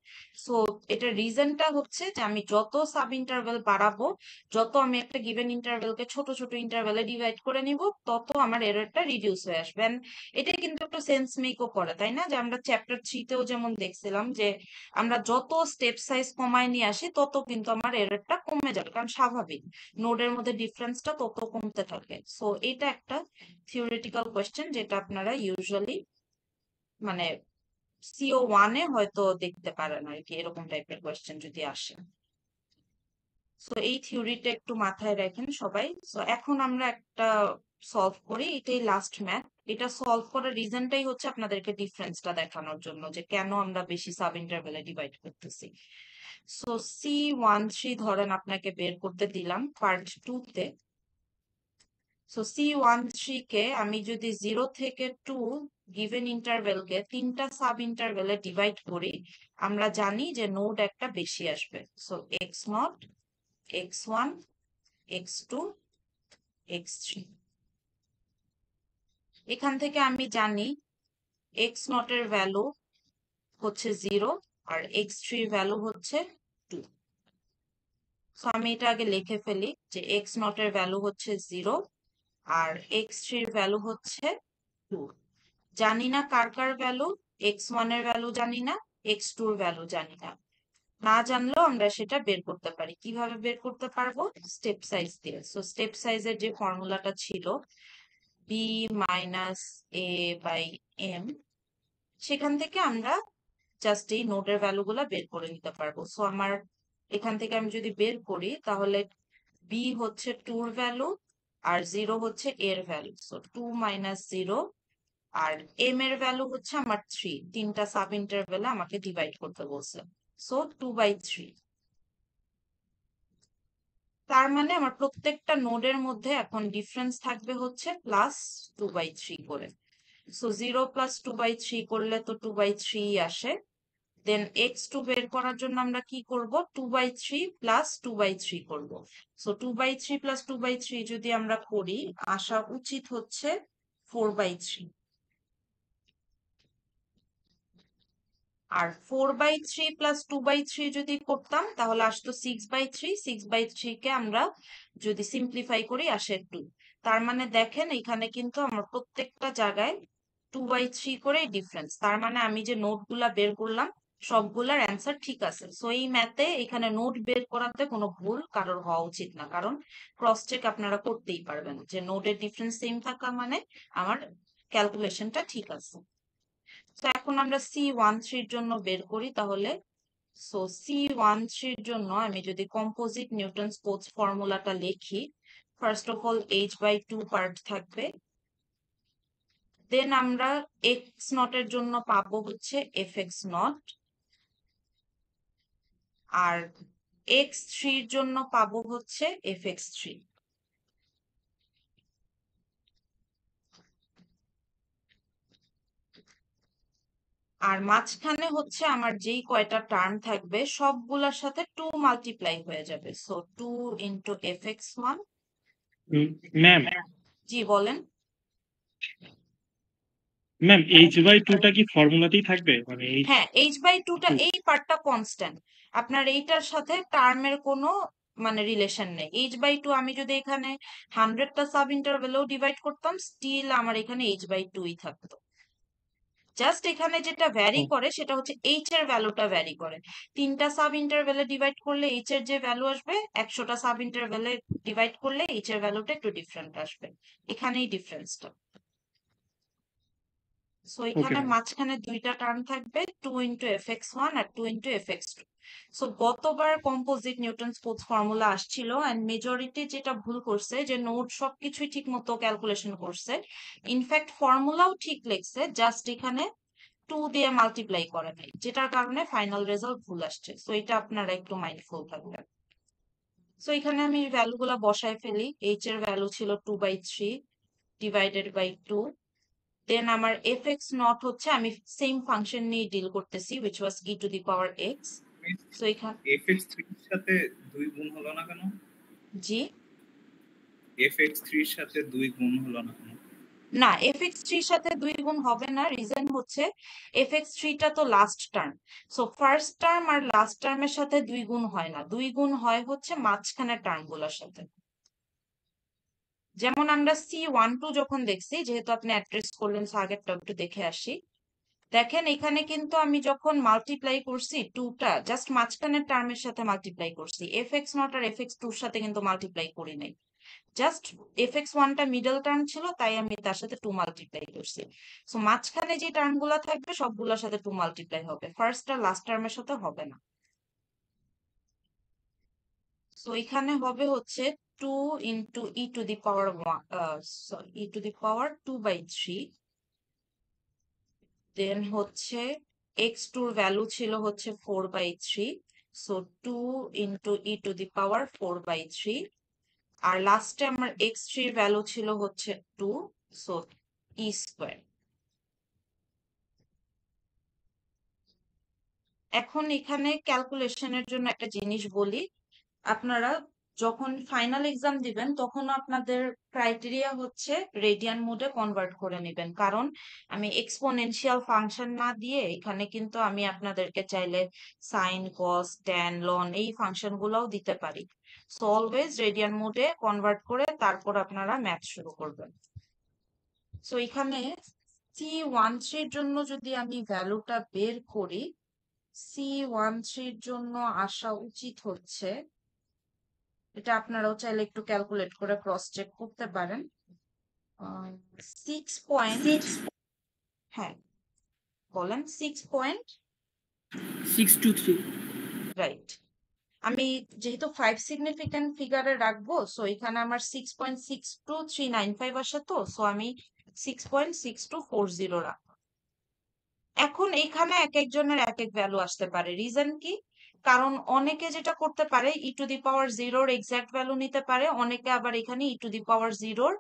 A: সো এটার রিজনটা হচ্ছে যে আমি যত সাব ইন্টারভেল বাড়াবো, যত আমি একটা গিভেন ইন্টারভেলকে ছোট ছোট ইন্টারভেলে ডিভাইড করে নিব, তত আমার এররটা রিডিউস হয়ে আসবে। And এটা কিন্তু একটু সেন্স মেকও করে, তাই না? যে আমরা চ্যাপ্টার 3তেও যেমন দেখছিলাম যে আমরা যত স্টেপ সাইজ কমায় নিয়ে আসি, তত কিন্তু আমার এররটা কমে যাবে, কারণ স্বাভাবিক নোডের মধ্যে ডিফারেন্সটা তত কমতে থাকে। সো এটা একটা থিওরিটিক্যাল কোয়েশ্চেন যেটা আপনারা ইউজুয়ালি মানে CO1-এ হয়তো দেখতে পারেন আর কি, এরকম টাইপের কোয়েশ্চেন যদি আসে। সো এই থিওরিটা একটু মাথায় রাখেন সবাই। সো এখন আমরা একটা সলভ করি, এটাই লাস্ট ম্যাথ। এটা সলভ করার রিজনটাই হচ্ছে আপনাদেরকে ডিফারেন্সটা দেখানোর জন্য, যে কেন আমরা বেশি সাব ইন্টারভেলে ডিভাইড করতেছি। সো C13 ধরেন আপনাকে বের করতে দিলাম পার্ট 2-তে। সো C13 কে আমি যদি 0 থেকে 2 গিভেন ইন্টারভেলকে 3টা সাব ইন্টারভেলে ডিভাইড করি, আমরা জানি যে নোড একটা বেশি আসবে। So x0, x1, x2, x3। এখান থেকে আমি জানি x0 এর ভ্যালু হচ্ছে 0 আর x3 এর ভ্যালু হচ্ছে 2। সো আমি এটা আগে লিখে ফেলি যে x0 এর ভ্যালু হচ্ছে 0 আর x3 এর ভ্যালু হচ্ছে 2। জানি না কার কার ভ্যালু, x1 এর ভ্যালু জানি না, x2 এর ভ্যালু জানি না। না জানলেও আমরা সেটা বের করতে পারি। কিভাবে বের করতে পারবো? স্টেপ সাইজ দিয়ে। সো স্টেপ সাইজের যে ফর্মুলাটা ছিল b minus a by m, সেখান থেকে আমরা জাস্ট এই নোটের ভ্যালুগুলা বের করে নিতে পারবো। সো আমার এখান থেকে আমি যদি বের করি, তাহলে b হচ্ছে 2 এর ভ্যালু আর 0 হচ্ছে a এর ভ্যালু। সো 2 মাইনাস 0, আর m এর ভ্যালু হচ্ছে আমার 3। 3টা সাব ইন্টারভেলে আমাকে ডিভাইড করতে বলছে। সো 2/3। তার মানে আমার প্রত্যেকটা নোডের মধ্যে এখন ডিফারেন্স থাকবে হচ্ছে প্লাস 2/3 করে। সো 0 প্লাস 2/3 করলে তো 2/3 আসে। দেন x2 বের করার জন্য আমরা কি করব? 2/3 প্লাস 2/3 করব। সো 2/3 প্লাস 2/3 যদি আমরা করি, আসা উচিত হচ্ছে 4/3। আর 4/3 প্লাস 2/3 যদি করতাম, তাহলে আসতো 6/3। 6/3 কে আমরা যদি সিম্পলিফাই করি, আসে 2। তার মানে দেখেন এখানে কিন্তু আমার প্রত্যেকটা জায়গায় 2/3 করে ডিফারেন্স। তার মানে আমি যে নোটগুলা বের করলাম, সবগুলার অ্যান্সার ঠিক আছে। সো এই ম্যাথে এখানে নোট বের করাতে কোনো ভুল কারোর হওয়া উচিত না, কারণ ক্রস চেক আপনারা করতেই পারবেন যে নোটের ডিফারেন্স সেম থাকা মানে আমার ক্যালকুলেশনটা ঠিক আছে। তো এখন আমরা C13 জন্য বের করি তাহলে। সো C13 জন্য আমি যদি কম্পোজিট নিউটনস কোটস ফর্মুলাটা লিখি, first of all h/2 part থাকবে। দেন আমরা x0 এর জন্য পাবো হচ্ছে fx0, আর x3 এর জন্য পাবো হচ্ছে fx3। আর মাঝখানে হচ্ছে আমার যেই কয়টা টার্ম থাকবে, সবগুলোর সাথে 2 মাল্টিপ্লাই হয়ে যাবে। So 2 into fx1।
B: ম্যাম
A: জি বলেন।
B: ম্যাম h/2টা কি ফর্মুলাতেই থাকবে? মানে
A: হ্যাঁ, h/2টা এই পার্টটা কনস্ট্যান্ট। আপনার এইটার সাথে টার্মের কোনো মানে রিলেশন নেই। h/2 আমি যদি এখানে 100টা সাব ইন্টারভ্যালেও ডিভাইড করতাম, স্টিল আমার এখানে h/2ই থাকতো। জাস্ট এখানে যেটা ভ্যারি
B: ও,
A: করে সেটা হচ্ছে h এর ভ্যালুটা ভ্যারি করে। 3টা সাব ইন্টারভ্যালে ডিভাইড করলে h এর যে ভ্যালু আসবে, 100টা সাব ইন্টারভ্যালে ডিভাইড করলে h এর ভ্যালুটা একটু ডিফারেন্ট আসবে। এখানেই ডিফারেন্সটা। সো
B: ওকে
A: এখানে
B: ম্যাম।
A: মাঝখানে দুইটা টার্ম থাকবে, 2 ইন্টু fx1 আর 2 ইন্টু fx2। সো গতবার কম্পোজিট নিউটন স্পোর্টস ফর্মুলা আসছিল, এন্ড মেজরিটি যেটা ভুল করছে যে নোট সবকিছুই ঠিক মতো ক্যালকুলেশন করছে, ইনফ্যাক্ট ফর্মুলাও ঠিক লিখছে, জাস্ট এখানে 2 দিয়ে মাল্টিপ্লাই করে নাই, যেটার কারণে ফাইনাল রেজাল্ট ভুল আসছে। সো এটা আপনারা একটু মাইন্ডফুল থাকবেন। সো এখানে আমি ভ্যালু গুলা বসায় ফেলি। h এর ভ্যালু ছিল 2/3 ডিভাইডেড বাই 2। দেন আমার fx নট হচ্ছে, আমি সেম ফাংশন নিয়ে ডিল করতেছি, which was e to the power x। So এখানে
E: fx3 এর সাথে 2 গুণ হলো না কেন?
A: জি
E: fx3 এর সাথে 2 গুণ হলো না কেন?
A: না, fx3 এর সাথে 2 গুণ হবে না। রিজন হচ্ছে fx3 টা তো last term. So first term আর লাস্ট টার্মের সাথে 2 গুণ হয় না, 2 গুণ হয় হচ্ছে মাঝখানের টার্ম গুলোর সাথে। যেমন আমরা C12 যখন দেখছি, যেহেতু আপনি অ্যাড্রেস করলেন, আগেরটা একটু দেখে আসি। দেখেন এখানে কিন্তু আমি যখন মাল্টিপ্লাই করছি 2টা, জাস্ট মাঝখানের টার্মের সাথে মাল্টিপ্লাই করছি, fx0 আর fx2 এর সাথে কিন্তু মাল্টিপ্লাই করি নাই। জাস্ট fx1 টা মিডল টার্ম ছিল, তাই আমি তার সাথে 2 মাল্টিপ্লাই করছি। সো মাঝখানে যে টার্ম গুলা থাকবে সবগুলোর সাথে 2 মাল্টিপ্লাই হবে, ফার্স্ট আর লাস্ট টার্মের সাথে হবে না। সো এখানে হবে হচ্ছে 2 into e to the power e to the power 2/3। Then হচ্ছে x2 এর ভ্যালু ছিল হচ্ছে 4/3। So 2 into e to the power 4/3। আর লাস্টে আমার x3 এর ভ্যালু ছিল হচ্ছে 2। So e square. এখন এখানে ক্যালকুলেশনের জন্য একটা জিনিস বলি, আপনারা যখন ফাইনাল এক্সাম দিবেন তখন আপনাদের ক্রাইটেরিয়া হচ্ছে রেডিয়ান মোডে কনভার্ট করে নেবেন, কারণ আমি এক্সপোনেনশিয়াল ফাংশন না দিয়ে এখানে কিন্তু আমি আপনাদেরকে চাইলে সাইন, কস, ট্যান, লন এই ফাংশন গুলাও দিতে পারি। সো অলওয়েজ রেডিয়ান মোডে কনভার্ট করে তারপর আপনারা ম্যাথ শুরু করবেন। সো এখানে C13 এর জন্য যদি আমি ভ্যালুটা বের করি, C13 এর জন্য আসা উচিত হচ্ছে, এটা আপনারাও চাইলে একটু ক্যালকুলেট করে ক্রস চেক করতে পারেন। 6 পয়েন্ট, হ্যাঁ বলেন
F: 623
A: রাইট। আমি যেহেতু 5 সিগনিফিকেন্ট ফিগারে রাখবো, সো এখানে আমার 6.62395 আসে, তো সো আমি 6.6240 রাখবো। এখন এখানে এক একজনের এক এক ভ্যালু আসতে পারে। রিজন কি? কারণ অনেকে যেটা করতে পারে ই টু দি পাওয়ার 0-র এক্সাক্ট ভ্যালু নিতে পারে, অনেকে আবার এখানে ই টু দি পাওয়ার 0-র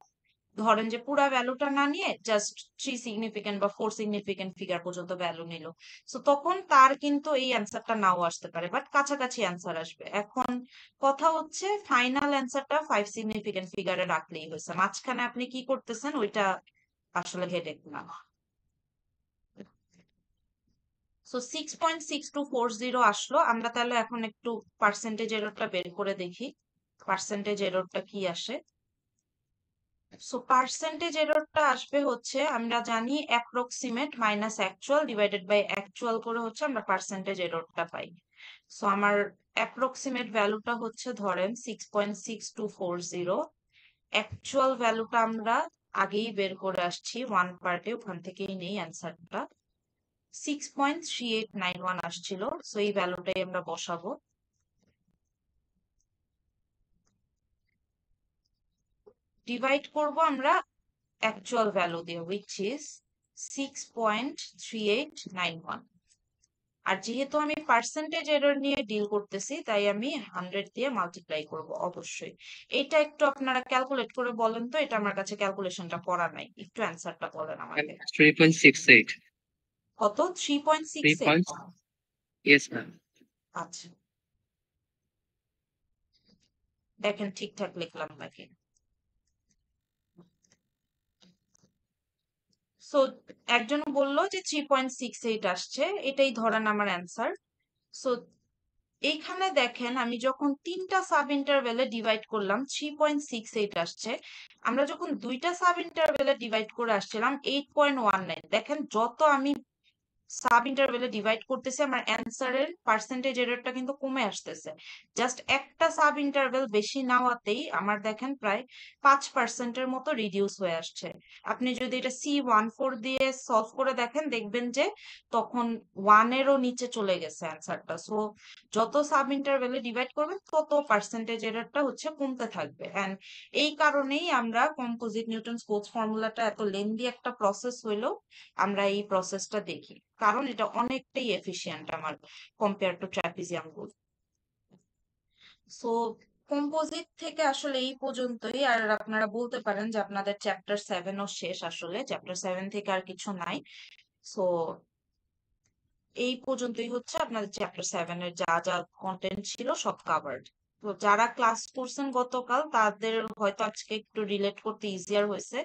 A: ধরেন যে পুরা ভ্যালুটা না নিয়ে জাস্ট 3 সিগনিফিকেন্ট বা 4 সিগনিফিকেন্ট ফিগার পর্যন্ত ভ্যালু নিল। সো তখন তার কিন্তু এই অ্যান্সারটা নাও আসতে পারে, বাট কাছাকাছি অ্যান্সার আসবে। এখন কথা হচ্ছে ফাইনাল অ্যান্সারটা 5 সিগনিফিকেন্ট ফিগারে রাখলেই হয়েছে, মাঝখানে আপনি কি করতেছেন ওইটা আসলে হেডেক না। সো 6.6240 আসলো। আমরা তাহলে এখন একটু পার্সেন্টেজ এররটা বের করে দেখি পার্সেন্টেজ এররটা কি আসে। সো পার্সেন্টেজ এররটা আসবে হচ্ছে, আমরা জানি approximate minus actual divided by actual করে হচ্ছে আমরা পার্সেন্টেজ এররটা পাই। সো আমার অ্যাপ্রক্সিমেট ভ্যালুটা হচ্ছে ধরেন 6.6240, অ্যাকচুয়াল ভ্যালুটা আমরা আগেই বের করে আসছি 1 পার্টে, ওখান থেকেই নেই অ্যান্সারটা 6.3891 আসছিল। সো এই ভ্যালুটাই আমরা বসাবো। ডিভাইড করব আমরা অ্যাকচুয়াল ভ্যালু দিয়ে, which is 6.3891। আর যেহেতু আমি পার্সেন্টেজ এরর নিয়ে ডিল করতেছি, তাই আমি 100 দিয়ে মাল্টিপ্লাই করব অবশ্যই। এটা একটু আপনারা ক্যালকুলেট করে বলেন তো, এটা আমার কাছে ক্যালকুলেশনটা করা নাই, একটু অ্যান্সারটা বলেন আমাকে।
F: 3.68
A: কত? 3.68?
F: yes ma'am
A: আচ্ছা, দেখেন ঠিকঠাক লিখলাম নাকি। সো একজন বলল যে 3.68 আসছে, এটাই ধরেন আমার অ্যান্সার। সো এইখানে দেখেন আমি যখন 3টা সাব ইন্টারভ্যালে ডিভাইড করলাম 3.68 আসছে। আমরা যখন 2টা সাব ইন্টারভ্যালে ডিভাইড করে আসছিলাম 8.19। দেখেন যত আমি সাব ইন্টারভ্যালে ডিভাইড করতেছি আমার অ্যান্সারের পার্সেন্টেজ এররটা কিন্তু কমে আসতেছে। জাস্ট একটা সাব ইন্টারভ্যাল বেশি নেওয়াতেই আমার দেখেন প্রায় 5%-এর মতো রিডিউস হয়ে আসছে। আপনি যদি এটা C14 দিয়ে সলভ করে দেখেন দেখবেন যে তখন 1-এরও নিচে চলে গেছে অ্যান্সারটা। সো যত সাব ইন্টারভ্যালে ডিভাইড করবেন তত পার্সেন্টেজ এররটা হচ্ছে কমতে থাকবে। এন্ড এই কারণেই আমরা কম্পোজিট নিউটন কোটস ফর্মুলাটা এত লেন্দি একটা প্রসেস হইলো আমরা এই প্রসেসটা দেখি, কারণ এটা অনেকটাই এফিশিয়েন্ট আমার compare to trapezium rule. So composite থেকে আসলে এই পর্যন্তই। আর আপনারা বলতে পারেন যে আপনাদের চ্যাপ্টার 7ও শেষ, আসলে চ্যাপ্টার 7 থেকে আর কিছু নাই। সো এই পর্যন্তই হচ্ছে আপনাদের চ্যাপ্টার 7-এর যা যা কন্টেন্ট ছিল সব কাভার্ড। তো যারা ক্লাস করছেন গতকাল তাদের হয়তো আজকে একটু রিলেট করতে ইজিয়ার হয়েছে।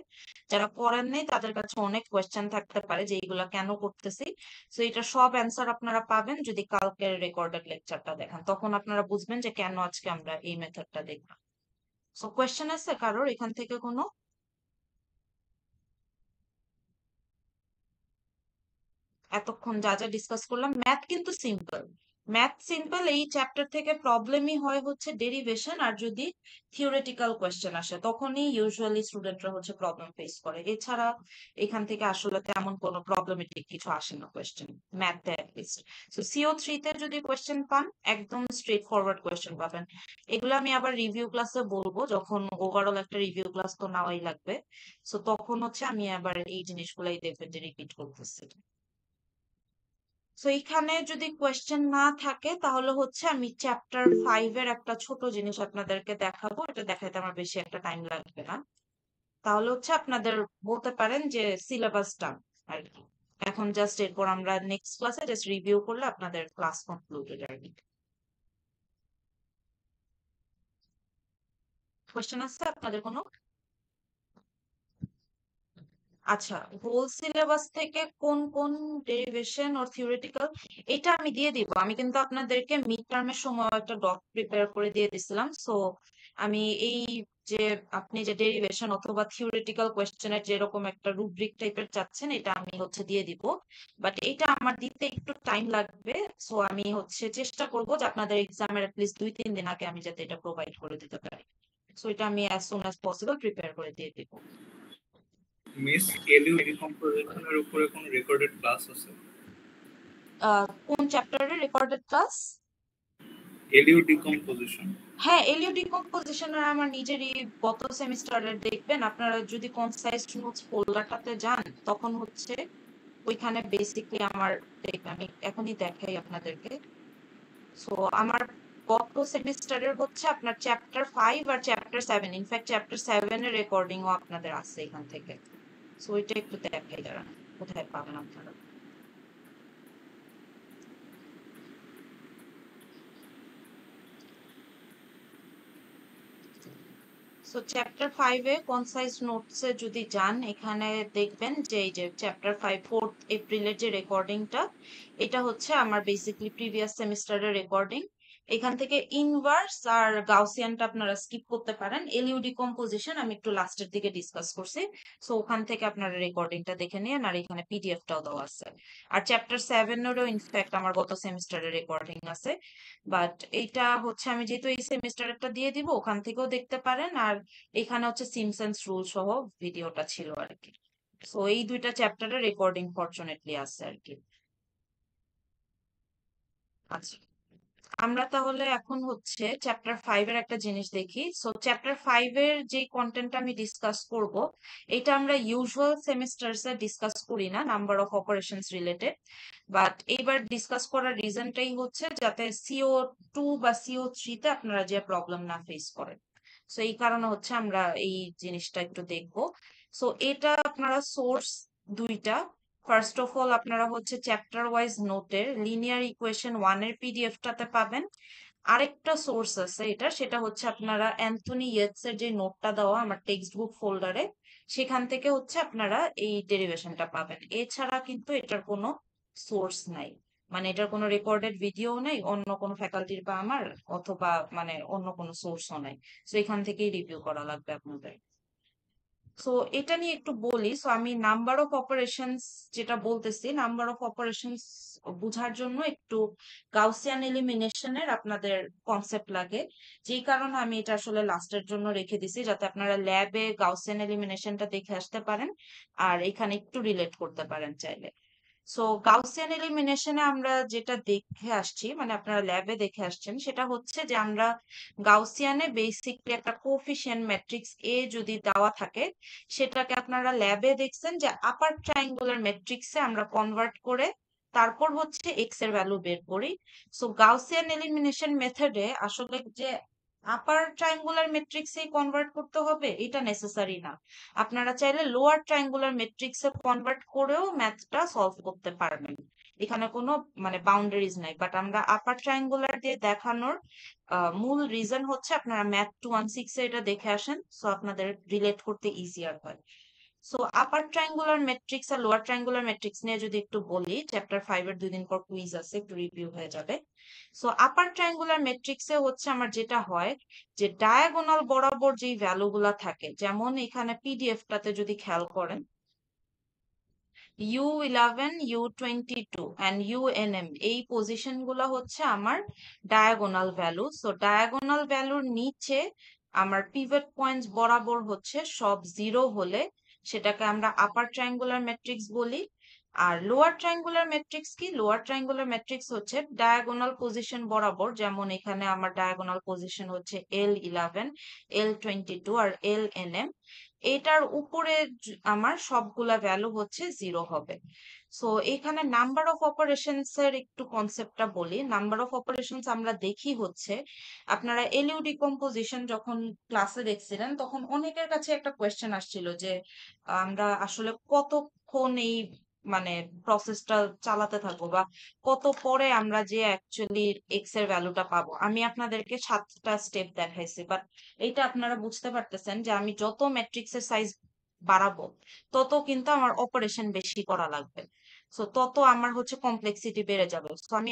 A: যারা করেন নাই তাদের কাছে অনেক কোয়েশ্চেন থাকতে পারে যে এইগুলা কেন করতেছি। তো এটা সব অ্যান্সার আপনারা পাবেন যদি কালকের রেকর্ডেড লেকচারটা দেখেন, তখন আপনারা বুঝবেন যে কেন আজকে আমরা এই মেথডটা দেখব। সো কোয়েশ্চেন আছে কারোর এখান থেকে কোনো? এতক্ষণ যা যা ডিসকাস করলাম ম্যাথ কিন্তু সিম্পল। ম্যাথ সিম্পল, এই চ্যাপ্টার থেকে প্রবলেমই হয় হচ্ছে ডেরিভেশন আর যদি থিওরিটিক্যাল কোয়েশ্চেন আসে তখনই ইউজুয়ালি স্টুডেন্টরা হচ্ছে প্রবলেম ফেস করে। এছাড়া এখান থেকে আসলে তেমন কোনো প্রবলেমেটিক কিছু আসে না কোয়েশ্চেন ম্যাথে অ্যাটলিস্ট। সো CO3 তে যদি কোয়েশ্চেন পান একদম স্ট্রেট ফরওয়ার্ড কোয়েশ্চেন পাবেন। এগুলো আমি আবার রিভিউ ক্লাসে বলবো, যখন ওভারঅল একটা রিভিউ ক্লাস তো নেওয়াই লাগবে। সো তখন হচ্ছে আমি আবার এই জিনিসগুলাই দেখবেন যে রিপিট করতেছি। তো এখানে যদি কোয়েশ্চেন না থাকে তাহলে হচ্ছে আমি চ্যাপ্টার 5-এর একটা ছোট জিনিস আপনাদেরকে দেখাবো। এটা দেখাইতে আমার বেশি একটা টাইম লাগবে না। তাহলে হচ্ছে আপনাদের বলতে পারেন যে সিলেবাসটা আর কি। এখন জাস্ট এরপর আমরা নেক্সট ক্লাসে জাস্ট রিভিউ করলে আপনাদের ক্লাস কনক্লুডেড আর কি। কোয়েশ্চেন আছে আপনাদের কোনো? আচ্ছা, হোল সিলেবাস থেকে কোন কোন ডেরিভেশন অর থিওরিটিক্যাল এটা আমি দিয়ে দিব। আমি কিন্তু আপনাদেরকে মিড টার্মের সময় একটা ডক প্রিপেয়ার করে দিয়ে দিছিলাম। সো আমি এই যে আপনি যে ডেরিভেশন অথবা থিওরিটিক্যাল কোয়েশ্চেনের যেরকম একটা রুব্রিক টাইপের চাচ্ছেন এটা আমি হচ্ছে দিয়ে দিব, বাট এটা আমার দিতে একটু টাইম লাগবে। সো আমি হচ্ছে চেষ্টা করব যে আপনাদের এক্সামের অ্যাটলিস্ট 2-3 দিন আগে আমি যাতে এটা প্রোভাইড করে দিতে পারি। সো এটা আমি as soon as possible prepare করে দিয়ে দিব।
E: মিস এলইউ ডিকম্পোজিশনের উপরে কোন রেকর্ডেড ক্লাস আছে?
A: কোন চ্যাপ্টারের রেকর্ডেড ক্লাস?
E: LU decomposition.
A: হ্যাঁ, এলইউ ডিকম্পোজিশনের আমার নিজেরই গত সেমিস্টারের দেখবেন, আপনারা যদি কনসাইজ নোটস ফোল্ডারটাতে যান তখন হচ্ছে ওইখানে বেসিকলি আমার দেখবেন, আমি এখনই দেখাই আপনাদেরকে। সো আমার গত সেমিস্টারের হচ্ছে আপনার চ্যাপ্টার 5 আর চ্যাপ্টার 7, ইনফ্যাক্ট চ্যাপ্টার 7-এর রেকর্ডিংও আপনাদের আছে এখান থেকে। সো ওইটা একটু দেখাই, দাঁড়ান কোথায় পাবেন আপনারা। সো চ্যাপ্টার 5-এ কনসাইজ নোটসে যদি যান এখানে দেখবেন যে এই যে চ্যাপ্টার 5 4 এপ্রিলের যে রেকর্ডিংটা এটা হচ্ছে আমার বেসিক্যালি প্রিভিয়াস সেমিস্টারের রেকর্ডিং। এখান থেকে ইনভার্স আর গাউসিয়ানটা আপনারা স্কিপ করতে পারেন। এলইউ ডিকম্পোজিশন আমি একটু লাস্টের দিকে ডিসকাস করছি। সো ওখান থেকে আপনারা রেকর্ডিংটা দেখে নিন, আর এখানে পিডিএফটাও দেওয়া আছে। আর চ্যাপ্টার 7-এরও ইনফ্যাক্ট আমার গত সেমিস্টারের রেকর্ডিং আছে, বাট এটা হচ্ছে আমি যেহেতু এই সেমিস্টারেরটা দিয়ে দিব ওখান থেকেও দেখতে পারেন। আর এখানে হচ্ছে সিমসন্স রুল সহ ভিডিওটা ছিল আর কি। সো এই দুইটা চ্যাপ্টারের রেকর্ডিং ফরচুনেটলি আছে আর কি। আচ্ছা, আমরা তাহলে এখন হচ্ছে চ্যাপ্টার 5-এর একটা জিনিস দেখি। সো চ্যাপ্টার 5-এর যে কন্টেন্ট আমি ডিসকাস করব এটা আমরা ইউজুয়াল সেমিস্টারসে ডিসকাস করি না, number of operations related. But এইবার ডিসকাস করার রিজনটাই হচ্ছে যাতে CO2 বা CO3 তে আপনারা যে প্রবলেম না ফেস করেন। সো এই কারণে হচ্ছে আমরা এই জিনিসটা একটু দেখবো। সো এটা আপনারা সোর্স দুইটা। ফার্স্ট অফ অল আপনারা হচ্ছে চ্যাপ্টার ওয়াইজ নোটের লিনিয়ার ইকুয়েশন 1-এর পিডিএফটাতে পাবেন। আরেকটা সোর্স আছে এটা, সেটা হচ্ছে আপনারা অ্যান্থনি ইয়েটসের যে নোটটা দেওয়া আমার টেক্সট বুক ফোল্ডারে, সেখান থেকে হচ্ছে আপনারা এই ডেরিভেশনটা পাবেন। এছাড়া কিন্তু এটার কোনো সোর্স নাই। মানে এটার কোনো রেকর্ডেড ভিডিও নেই অন্য কোনো ফ্যাকাল্টির বা আমার, অথবা মানে অন্য কোনো সোর্সও নাই। তো এখান থেকেই রিভিউ করা লাগবে আপনাদের। সো এটা নিয়ে একটু বলি। সো আমি নাম্বার অফ অপারেশনস যেটা বলতেছি, নাম্বার অফ অপারেশনস বোঝার জন্য একটু গাউসিয়ান এলিমিনেশনের আপনাদের কনসেপ্ট লাগে, যেই কারণে আমি এটা আসলে লাস্টের জন্য রেখে দিছি, যাতে আপনারা ল্যাবে গাউসিয়ান এলিমিনেশনটা দেখে আসতে পারেন আর এখানে একটু রিলেট করতে পারেন চাইলে। সো গাউসিয়ান এলিমিনেশনে আমরা যেটা দেখে আসছি, মানে আপনারা ল্যাবে দেখে আসছেন, সেটা হচ্ছে যে আমরা গাউসিয়ানে বেসিকলি একটা কোফিশিয়েন্ট ম্যাট্রিক্স এ যদি দেওয়া থাকে, সেটাকে আপনারা ল্যাবে দেখছেন যে আপার ট্রায়াঙ্গুলার ম্যাট্রিক্সে আমরা কনভার্ট করে তারপর হচ্ছে এক্স এর ভ্যালু বের করি। সো গাউসিয়ান এলিমিনেশন মেথডে আসলে যে আপার ট্রায়াঙ্গুলার ম্যাট্রিক্সে কনভার্ট করতে হবে এটা নেসেসারি না। আপনারা চাইলে লোয়ার ট্রায়াঙ্গুলার ম্যাট্রিক্সে কনভার্ট করেও ম্যাথটা সলভ করতে পারবেন, এখানে কোনো মানে বাউন্ডারিজ নাই। বাট আমরা আপার ট্রায়াঙ্গুলার দিয়ে দেখানোর মূল রিজন হচ্ছে আপনারা ম্যাথ 216 এ এটা দেখে আসেন, সো আপনাদের রিলেট করতে ইজিয়ার হয়। সো আপার ট্রায়াঙ্গুলার ম্যাট্রিক্স আর লোয়ার ট্রায়াঙ্গুলার ম্যাট্রিক্স নিয়ে যদি একটু বলি, চ্যাপ্টার 5 এর 2 দিন পর কুইজ আছে, একটু রিভিউ হয়ে যাবে। সো আপার ট্রায়াঙ্গুলার ম্যাট্রিক্সে হচ্ছে আমার যেটা হয় যে ডায়াগোনাল বরাবর যেই ভ্যালুগুলা থাকে, যেমন এখানে পিডিএফটাতে যদি খেয়াল করেন U11, U22 and UNM এই পজিশন গুলা হচ্ছে আমার ডায়াগোনাল ভ্যালু। সো ডায়াগোনাল ভ্যালুর নিচে আমার পিভট পয়েন্টস বরাবর হচ্ছে সব জিরো হলে সেটাকে আমরা আপার ট্রায়াঙ্গুলার ম্যাট্রিক্স বলি। আর লোয়ার ট্রায়াঙ্গুলার ম্যাট্রিক্স কি? লোয়ার ট্রায়াঙ্গুলার ম্যাট্রিক্স হচ্ছে ডায়াগোনাল পজিশন বরাবর, যেমন এখানে আমার ডায়াগোনাল পজিশন হচ্ছে L11, L22 আর LNM, এটার উপরে আমার সবগুলা ভ্যালু হচ্ছে জিরো হবে। সো এখানে নাম্বার অফ অপারেশনস এর একটু কনসেপ্টটা বলি। নাম্বার অফ অপারেশনস আমরা দেখি হচ্ছে, আপনারা এলইউ ডিকম্পোজিশন যখন ক্লাসে দেখছিলেন তখন অনেকের কাছে একটা কোয়েশ্চেন আসছিল যে আমরা আসলে কতক্ষণ এই মানে প্রসেসটা চালাতে থাকবো, বা কত পরে আমরা যে অ্যাকচুয়ালি এক্স এর ভ্যালুটা পাবো। আমি আপনাদেরকে 7টা স্টেপ দেখাইছি, বাট এইটা আপনারা বুঝতে পারতেছেন যে আমি যত ম্যাট্রিক্সের সাইজ বাড়াবো তত কিন্তু আমার অপারেশন বেশি করা লাগবে। সো তত আমার হচ্ছে কমপ্লেক্সিটি বেড়ে যাবে। সো আমি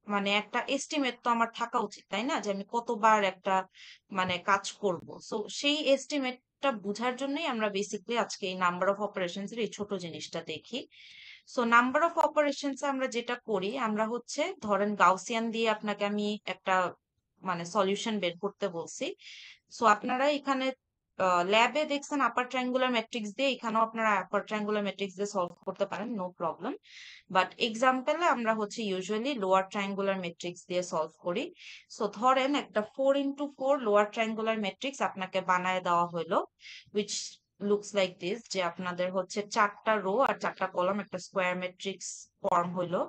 A: মানে একটা এস্টিমেট তো আমার থাকা উচিত, তাই না, যে আমি কতবার একটা মানে কাজ করব। সো সেই এস্টিমেটটা বোঝার জন্যই আমরা বেসিকলি আজকে এই নাম্বার অফ অপারেশনস এর এই ছোট জিনিসটা দেখি। সো নাম্বার অফ অপারেশনস আমরা যেটা করি, আমরা হচ্ছে ধরেন গাউসিয়ান দিয়ে আপনাকে আমি একটা মানে সলিউশন বের করতে বলছি। সো আপনারা এখানে ল্যাবে দেখছেন আপার ট্রায়াঙ্গুলার ম্যাট্রিক্স দিয়ে, এখানেও আপনারা আপার ট্রায়াঙ্গুলার ম্যাট্রিক্স দিয়ে সলভ করতে পারেন, নো প্রবলেম। বাট এক্সাম্পলে আমরা হচ্ছে ইউজুয়ালি লোয়ার ট্রায়াঙ্গুলার ম্যাট্রিক্স দিয়ে সলভ করি। সো ধরেন একটা 4x4 লোয়ার ট্রায়াঙ্গুলার ম্যাট্রিক্স আপনাকে বানায় দেওয়া হলো, which looks like this, যে আপনাদের হচ্ছে 4টা রো আর 4টা কলাম, একটা স্কোয়ার ম্যাট্রিক্স ফর্ম হলো,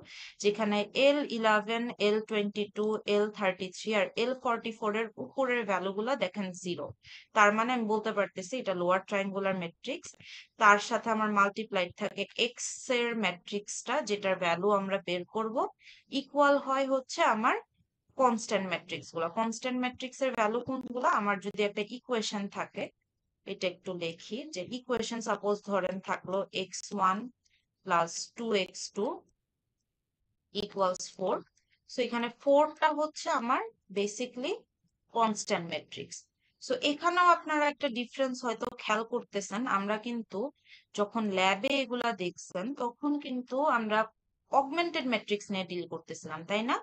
A: যেখানে L11, L22, L33 আর L44 এর উপরের ভ্যালুগুলো দেখেন জিরো। তার মানে আমি বলতে পারতেছি এটা লোয়ার ট্রায়াঙ্গুলার ম্যাট্রিক্স। তার সাথে আমার মাল্টিপ্লাইড থাকে এক্স এর ম্যাট্রিক্সটা, যেটার ভ্যালু আমরা বের করব, ইকুয়াল হয় হচ্ছে আমার কনস্ট্যান্ট ম্যাট্রিক্স গুলা। কনস্ট্যান্ট ম্যাট্রিক্স এর ভ্যালু কোনগুলো? আমার যদি একটা ইকুয়েশন থাকে, এটা একটু লিখি, যে ইকুয়েশন সাপোজ ধরেন থাকলো x1 plus 2x2 equals 4। So এখানে 4টা হচ্ছে আমার বেসিকলি কনস্ট্যান্ট ম্যাট্রিক্স। সো এখানেও আপনারা একটা ডিফারেন্স হয়তো খেয়াল করতেছেন, আমরা কিন্তু যখন ল্যাবে এগুলা দেখছেন তখন কিন্তু আমরা অগমেন্টেড ম্যাট্রিক্স নিয়ে ডিল করতেছিলাম, তাই না?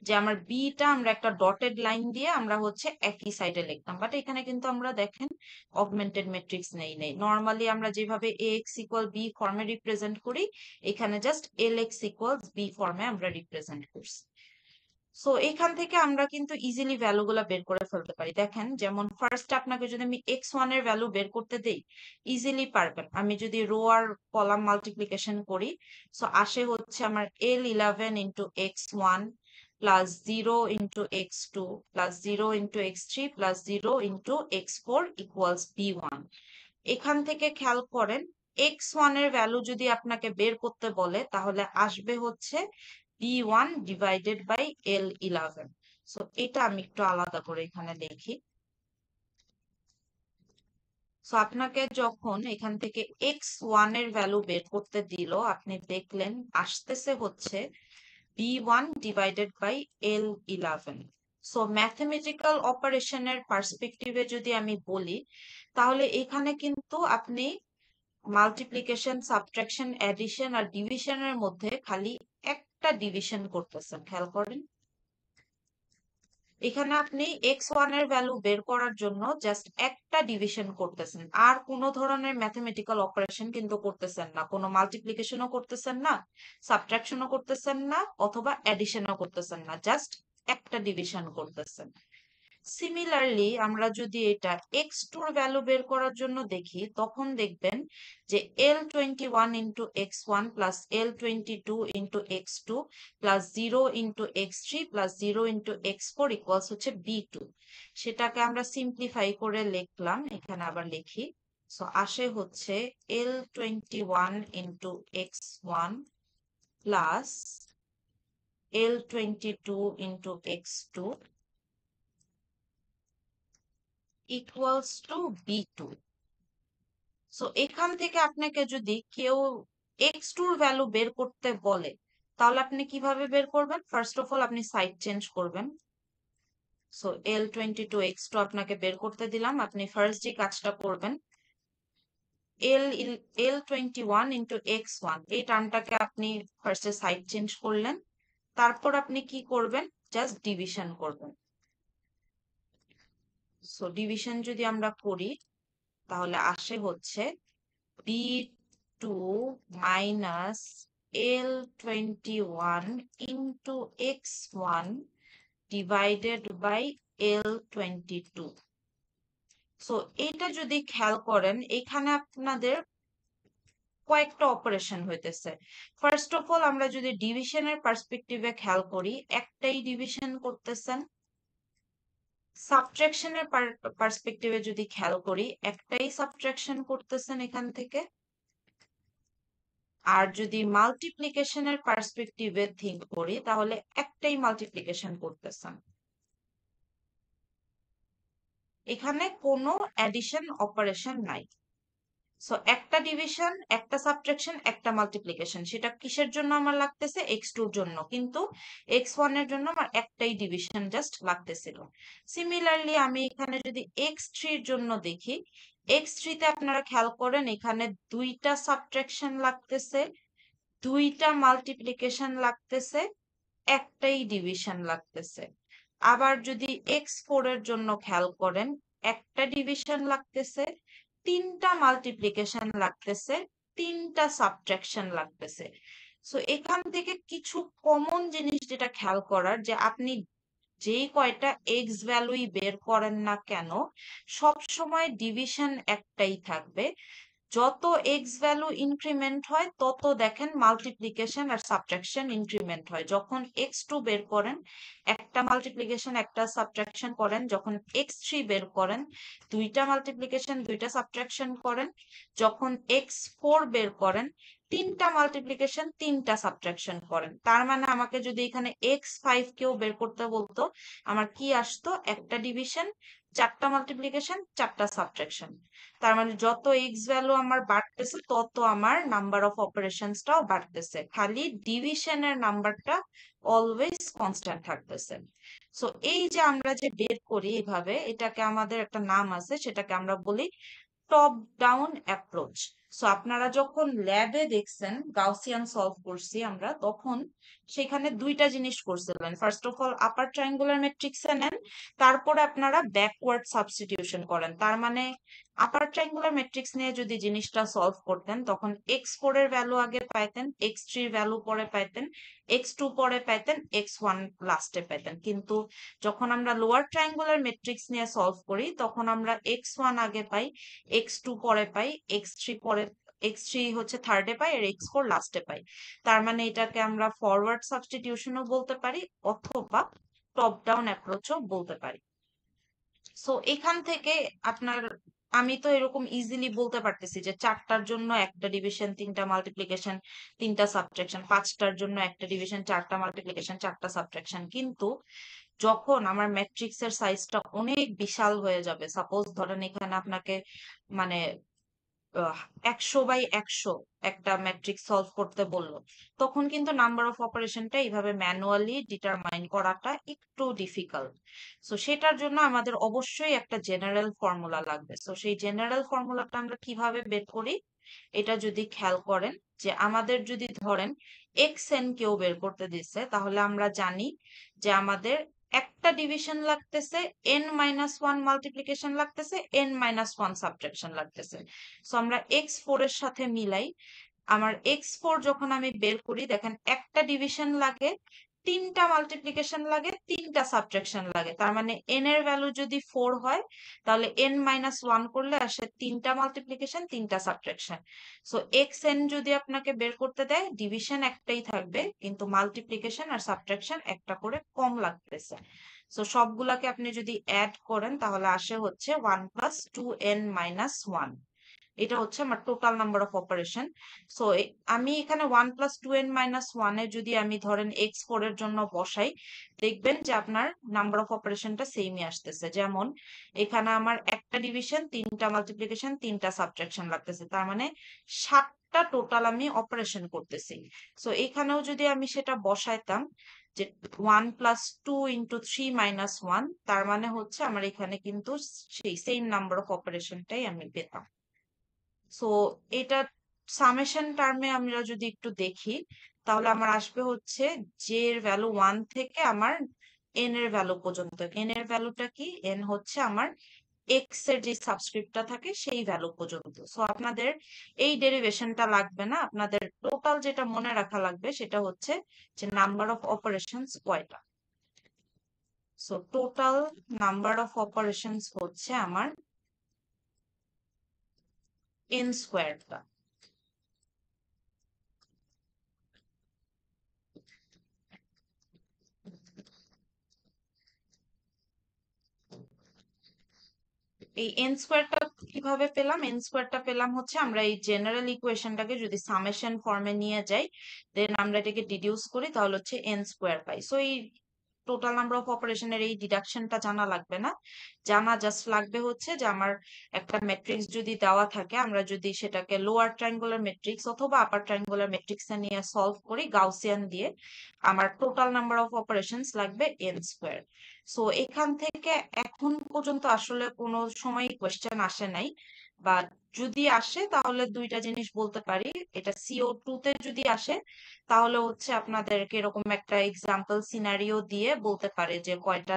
A: যে আমার বিটা আমরা একটা ডটেড লাইন দিয়ে আমরা হচ্ছে একই সাইডে লিখতাম, বাট এখানে কিন্তু আমরা দেখেন অগমেন্টেড ম্যাট্রিক্স নেই। নর্মালি আমরা যেভাবে ax ইকুয়াল বি ফর্মে রিপ্রেজেন্ট করি, এখানে জাস্ট lx ইকুয়ালস বি ফর্মে আমরা রিপ্রেজেন্ট করছি। সো এখান থেকে আমরা কিন্তু ইজিলি ভ্যালুগুলো বের করে ফেলতে পারি। দেখেন, যেমন ফার্স্ট আপনাকে যদি আমি x1 এর ভ্যালু বের করতে দেই, ইজিলি পারবেন। আমি যদি রো আর কলাম মাল্টিপ্লিকেশন করি, সো আসে হচ্ছে আমার L11 into x1 plus 0 into x2 plus 0 into x3 plus 0 into x4 equals b1। এখান থেকে খেয়াল করেন, x1 এর ভ্যালু যদি আপনাকে বের করতে বলে তাহলে আসবে হচ্ছে b1 divided by L11। So এটা আমি একটু আলাদা করে এখানে লিখি। সো আপনাকে যখন এখান থেকে x1 এর ভ্যালু বের করতে দিল, আপনি দেখলেন আসতেছে হচ্ছে B1 divided by L11. So mathematical অপারেশনের পার্সপেক্টিভে যদি আমি বলি, তাহলে এখানে কিন্তু আপনি মাল্টিপ্লিকেশন, সাবট্রাকশন, অ্যাডিশন আর ডিভিশনের মধ্যে খালি একটা ডিভিশন করতেছেন। খেয়াল করেন, এখানে আপনি x1 এর ভ্যালু বের করার জন্য জাস্ট একটা ডিভিশন করতেছেন, আর কোনো ধরনের ম্যাথমেটিক্যাল অপারেশন কিন্তু করতেছেন না, কোনো মাল্টিপ্লিকেশনও করতেছেন না, সাবট্রাকশনও করতেছেন না, অথবা অ্যাডিশনও করতেছেন না, জাস্ট একটা ডিভিশন করতেছেন। সিমিলারলি আমরা যদি এটা x2 এর ভ্যালু বের করার জন্য দেখি, তখন দেখবেন যে L21 into x1 plus L22 into x2 plus 0 into x3 plus 0 into x4 equals হচ্ছে B2। সেটাকে আমরা সিম্পলিফাই করে লিখলাম, এখানে আবার লিখি। সো আসে হচ্ছে L21 into x1 plus L22 into x2 equals to B2। So এখান থেকে আপনাকে যদি কেউ x2 এর ভ্যালু বের করতে বলে, তাহলে আপনি কিভাবে বের করবেন? ফার্স্ট অফ অল আপনি সাইড চেঞ্জ করবেন। সো L22 x2 আপনাকে বের করতে দিলাম, আপনি ফার্স্ট যে কাজটা করবেন, L21 into x1 এই টার্মটাকে আপনি ফার্স্টে সাইড চেঞ্জ করলেন, তারপর আপনি কি করবেন? জাস্ট ডিভিশন করবেন। সো ডিভিশন যদি আমরা করি, তাহলে আসে হচ্ছে B2 minus L21 into x1 divided by L22। So এটা যদি খেয়াল করেন, এখানে আপনাদের কয়েকটা অপারেশন হইতেছে। ফার্স্ট অফ অল আমরা যদি ডিভিশনের পার্সপেক্টিভে খেয়াল করি, একটাই ডিভিশন করতেছেন। সাবট্রাকশনের পার্সপেক্টিভে যদি খেয়াল করি, একটাই সাবট্রাকশন করতেছেন এখান থেকে। আর যদি মাল্টিপ্লিকেশনের পার্সপেক্টিভে থিঙ্ক করি, তাহলে একটাই মাল্টিপ্লিকেশন করতেছেন। এখানে কোনো অ্যাডিশন অপারেশন নাই। সো একটা ডিভিশন, একটা সাবট্রাকশন, একটা মাল্টিপ্লিকেশন, সেটা কিসের জন্য আমার লাগতেছে? x2 এর জন্য, কিন্তু x1 এর জন্য আমার একটাই ডিভিশন জাস্ট লাগতেছিল। সিমিলারলি আমি এখানে যদি x3 এর জন্য দেখি, x3 তে আপনারা খেয়াল করেন এখানে দুইটা সাবট্রাকশন লাগতেছে, দুইটা মাল্টিপ্লিকেশন লাগতেছে, একটাই ডিভিশন লাগতেছে। আবার যদি x4 এর জন্য খেয়াল করেন, একটা ডিভিশন লাগতেছে, তিনটা মাল্টিপ্লিকেশন লাগতেছে, তিনটা সাবট্রাকশন লাগতেছে। সো এখান থেকে কিছু কমন জিনিস যেটা খেয়াল করার, যে আপনি যেই কয়টা এক্স ভ্যালুই বের করেন না কেন, সব সময় ডিভিশন একটাই থাকবে। যত এক্স ভ্যালু ইনক্রিমেন্ট হয়, তত দেখেন মাল্টিপ্লিকেশন আর সাবট্রাকশন ইনক্রিমেন্ট হয়। যখন x2 বের করেন, একটা মাল্টিপ্লিকেশন একটা সাবট্রাকশন করেন। যখন x3 বের করেন, দুইটা মাল্টিপ্লিকেশন দুইটা সাবট্রাকশন করেন। যখন x4 বের করেন, তিনটা মাল্টিপ্লিকেশন তিনটা সাবট্রাকশন করেন। তার মানে আমাকে যদি এখানে x5 কেও বের করতে বলতো, আমার কি আসতো? একটা ডিভিশন, চারটা মাল্টিপ্লিকেশন, চারটা সাবট্রাকশন। তার মানে যত এক্স ভ্যালু আমার বাড়তেছে, তত আমার নাম্বার অফ অপারেশনসটাও বাড়তেছে, খালি ডিভিশনের নাম্বারটা অলওয়েজ কনস্ট্যান্ট থাকতেছে। সো এই যে আমরা যে বের করি এইভাবে, এটাকে আমাদের একটা নাম আছে, সেটাকে আমরা বলি টপ ডাউন অ্যাপ্রোচ। সো আপনারা যখন ল্যাবে দেখছেন গাউসিয়ান সলভ করছি আমরা, তখন সেখানে দুইটা জিনিস করছিলেন। First of all upper triangular ম্যাট্রিক্সে নেন, তারপরে আপনারা ব্যাকওয়ার্ড সাবস্টিটিউশন করেন। তার মানে আপার ট্রায়াঙ্গুলার ম্যাট্রিক্স নিয়ে যদি জিনিসটা সলভ করতেন, তখন x4 এর ভ্যালু আগে পাইতেন, x3 এর ভ্যালু পরে পাইতেন, x2 পরে পাইতেন, x1 লাস্টে পাইতেন। কিন্তু যখন আমরা লোয়ার ট্রায়াঙ্গুলার ম্যাট্রিক্স নিয়ে সলভ করি, তখন আমরা x1 আগে পাই, x2 পরে পাই, x3 হচ্ছে থার্ডে পাই, আর x4 লাস্টে পাই। তার মানে এটাকে আমরা ফরওয়ার্ড সাবস্টিটিউশনও বলতে পারি, অথবা টপ ডাউন অ্যাপ্রোচও বলতে পারি। সো এখান থেকে আপনার, আমি তো এরকম ইজিলি বলতে পারতেছি যে চারটার জন্য একটা ডিভিশন, তিনটা মাল্টিপ্লিকেশন, তিনটা সাবট্রাকশন, পাঁচটার জন্য একটা ডিভিশন, চারটা মাল্টিপ্লিকেশন, চারটা সাবট্রাকশন। কিন্তু যখন আমার ম্যাট্রিক্স এর সাইজটা অনেক বিশাল হয়ে যাবে, সাপোজ ধরেন এখানে আপনাকে মানে 100/100 একটা ম্যাট্রিক্স সলভ করতে বললো, তখন কিন্তু নাম্বার অফ অপারেশনটা এইভাবে ম্যানুয়ালি ডিটারমাইন করাটা একটু ডিফিকাল্ট। সো সেটার জন্য আমাদের অবশ্যই একটা জেনারেল ফর্মুলা লাগবে। সো সেই জেনারেল ফর্মুলাটা আমরা কিভাবে বের করি, এটা যদি খেয়াল করেন, যে আমাদের যদি ধরেন xn কেউ বের করতে দিচ্ছে, তাহলে আমরা জানি যে আমাদের একটা ডিভিশন লাগতেছে, n-1 মাল্টিপ্লিকেশন লাগতেছে, n-1 সাবট্রাকশন লাগতেছে। সো আমরা x4 এর সাথে মিলাই। আমার x4 যখন আমি বের করি, দেখেন একটা ডিভিশন লাগে, 3টা মাল্টিপ্লিকেশন লাগে, 3টা সাবট্রাকশন লাগে। তার মানে n এর ভ্যালু যদি 4 হয়, তাহলে n-1 করলে আসে 3টা মাল্টিপ্লিকেশন, 3টা সাবট্রাকশন। সো xn যদি আপনাকে বের করতে দেয়, ডিভিশন একটাই থাকবে, কিন্তু মাল্টিপ্লিকেশন আর সাবট্রাকশন একটা করে কম লাগতেছে। সো সবগুলাকে আপনি যদি অ্যাড করেন, তাহলে আসে হচ্ছে 1 + 2n-1। এটা হচ্ছে আমার total number of operation. So আমি এখানে 1 + 2n-1 এ যদি আমি ধরেন x4 এর জন্য বসাই, দেখবেন যে আপনার নাম্বার অফ অপারেশনটা সেমই আসতেছে। যেমন এখানে আমার একটা ডিভিশন, 3টা মাল্টিপ্লিকেশন, 3টা সাবট্রাকশন লাগতেছে, তার মানে 7টা টোটাল আমি অপারেশন করতেছি। সো এখানেও যদি আমি সেটা বসাইতাম, যে 1 + 2 × 3-1, তার মানে হচ্ছে আমার এখানে কিন্তু সেই সেম নাম্বার অফ অপারেশনটাই আমি পেতাম। সো এটা সামেশন টার্মে আমরা যদি একটু দেখি, তাহলে আমার আসবে হচ্ছে জে এর ভ্যালু 1 থেকে আমার এন এর ভ্যালু পর্যন্ত। এন এর ভ্যালুটা কি? এন হচ্ছে আমার এক্স এর যে সাবস্ক্রিপ্টটা থাকে সেই ভ্যালু পর্যন্ত। সো আপনাদের এই ডেরিভেশনটা লাগবে না, আপনাদের টোটাল যেটা মনে রাখা লাগবে সেটা হচ্ছে যে নাম্বার অফ অপারেশনস কয়টা। So total number of operations হচ্ছে আমার এন স্কোয়ারটা। এই এন স্কোয়ারটা কিভাবে পেলাম? এন স্কোয়ারটা পেলাম হচ্ছে, আমরা এই জেনারেল ইকুয়েশনটাকে যদি সামেশন ফর্মে নিয়ে যাই, দেন আমরা এটাকে ডিডিউস করি, তাহলে হচ্ছে এন স্কোয়ার পাই। সো এই টোটাল নাম্বার অফ অপারেশনের এই ডিডাকশনটা জানা লাগবে না, জানা জাস্ট লাগবে হচ্ছে যে আমার একটা ম্যাট্রিক্স যদি দেওয়া থাকে, আমরা যদি সেটাকে লোয়ার ট্রায়াঙ্গুলার ম্যাট্রিক্স অথবা আপার ট্রায়াঙ্গুলার ম্যাট্রিক্সে নিয়ে সলভ করি গাউসিয়ান দিয়ে, আমার টোটাল নাম্বার অফ অপারেশনস লাগবে এন স্কোয়ার। সো এখান থেকে এখন পর্যন্ত আসলে কোনো সময় কোয়েশ্চেন আসে নাই, বা যদি আসে তাহলে দুইটা জিনিস বলতে পারি। এটা CO2 তে যদি আসে, তাহলে হচ্ছে আপনাদেরকে এরকম একটা এক্সাম্পল সিনারিও দিয়ে বলতে পারে যে কয়টা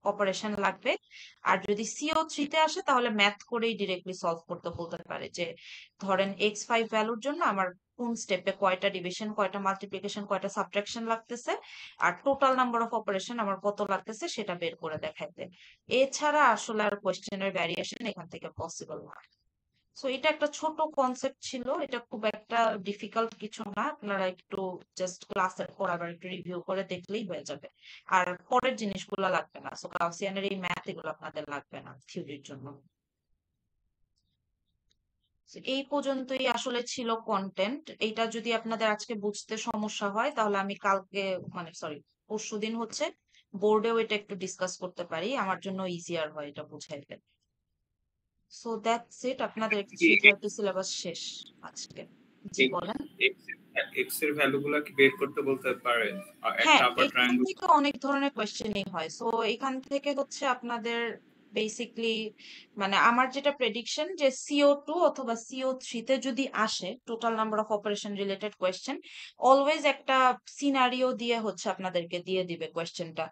A: অপারেশন লাগবে। আর যদি CO3 তে আসে, তাহলে ম্যাথ করেই ডিরেক্টলি সলভ করতে বলতে পারে, যে ধরেন x5 ভ্যালুর জন্য আমার কোন স্টেপে কয়টা ডিভিশন, কয়টা মাল্টিপ্লিকেশন, কয়টা সাবট্রাকশন লাগতেছে, আর টোটাল নাম্বার অফ অপারেশন আমার কত লাগতেছে সেটা বের করে দেখাইতে। এছাড়া আসলে আর কোয়েশ্চেনের ভ্যারিয়েশন এখান থেকে পসিবল না। সো এটা একটা ছোট কনসেপ্ট ছিল, এটা খুব একটা ডিফিকাল্ট কিছু না, আপনারা একটু জাস্ট ক্লাসের পর আবার একটু রিভিউ করে দেখলেই হয়ে যাবে। আর পরের জিনিসগুলো লাগবে না, সো গাউসিয়ানের এই ম্যাথ এগুলো আপনাদের লাগবে না থিওরির জন্য। So, এই পর্যন্তই আসলে ছিল কন্টেন্ট। এটা যদি আপনাদের আজকে বুঝতে সমস্যা হয়, তাহলে আমি কালকে, মানে সরি, পরশুদিন হচ্ছে বোর্ডেও এটা একটু ডিসকাস করতে পারি, আমার জন্য ইজিয়ার হয় এটা বুঝাইতে। সো দ্যাটস ইট, আপনাদের থ্রি সিলেবাস শেষ আজকে। জি বলেন।
E: এক্স এর ভ্যালু গুলা কি বের করতে বলতে পারে? একটা
A: হ্যাঁ,
E: আপার
A: এখান
E: ট্রায়াঙ্গেল।
A: থেকে অনেক ধরনের কোয়েশ্চেনই হয়। সো এখান থেকে হচ্ছে আপনাদের বেসিকলি, মানে আমার যেটা প্রেডিকশন, যে CO2 অথবা CO3 তে যদি আসে total number of operation related question, always একটা সিনারিও দিয়ে হচ্ছে আপনাদেরকে দিয়ে দিবে কোয়েশ্চেনটা,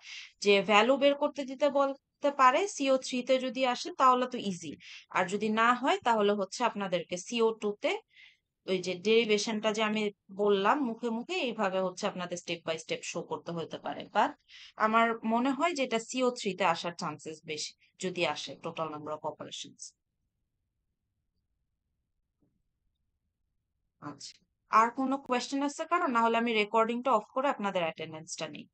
A: যে ভ্যালু বের করতে দিতে বলতে পারে। CO3 তে যদি আসে তাহলে তো ইজি, আর যদি না হয় তাহলে হচ্ছে আপনাদেরকে CO2 তে ওই যে ডেরিভেশনটা যে আমি বললাম মুখে মুখে, এইভাবে হচ্ছে আপনাদের স্টেপ বাই স্টেপ শো করতে হতে পারে। বাট আমার মনে হয় যে এটা CO3 তে আসার চান্সেস বেশি, যদি আসে টোটাল নাম্বার অফ অপারেশনস। আচ্ছা, আর কোনো কোয়েশ্চেন আছে কারণ? না হলে আমি রেকর্ডিংটা অফ করে আপনাদের অ্যাটেন্ডেন্সটা নিই।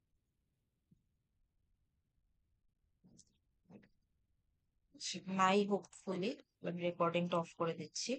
A: নাই হোপফুলি, আমি রেকর্ডিংটা অফ করে দিচ্ছি।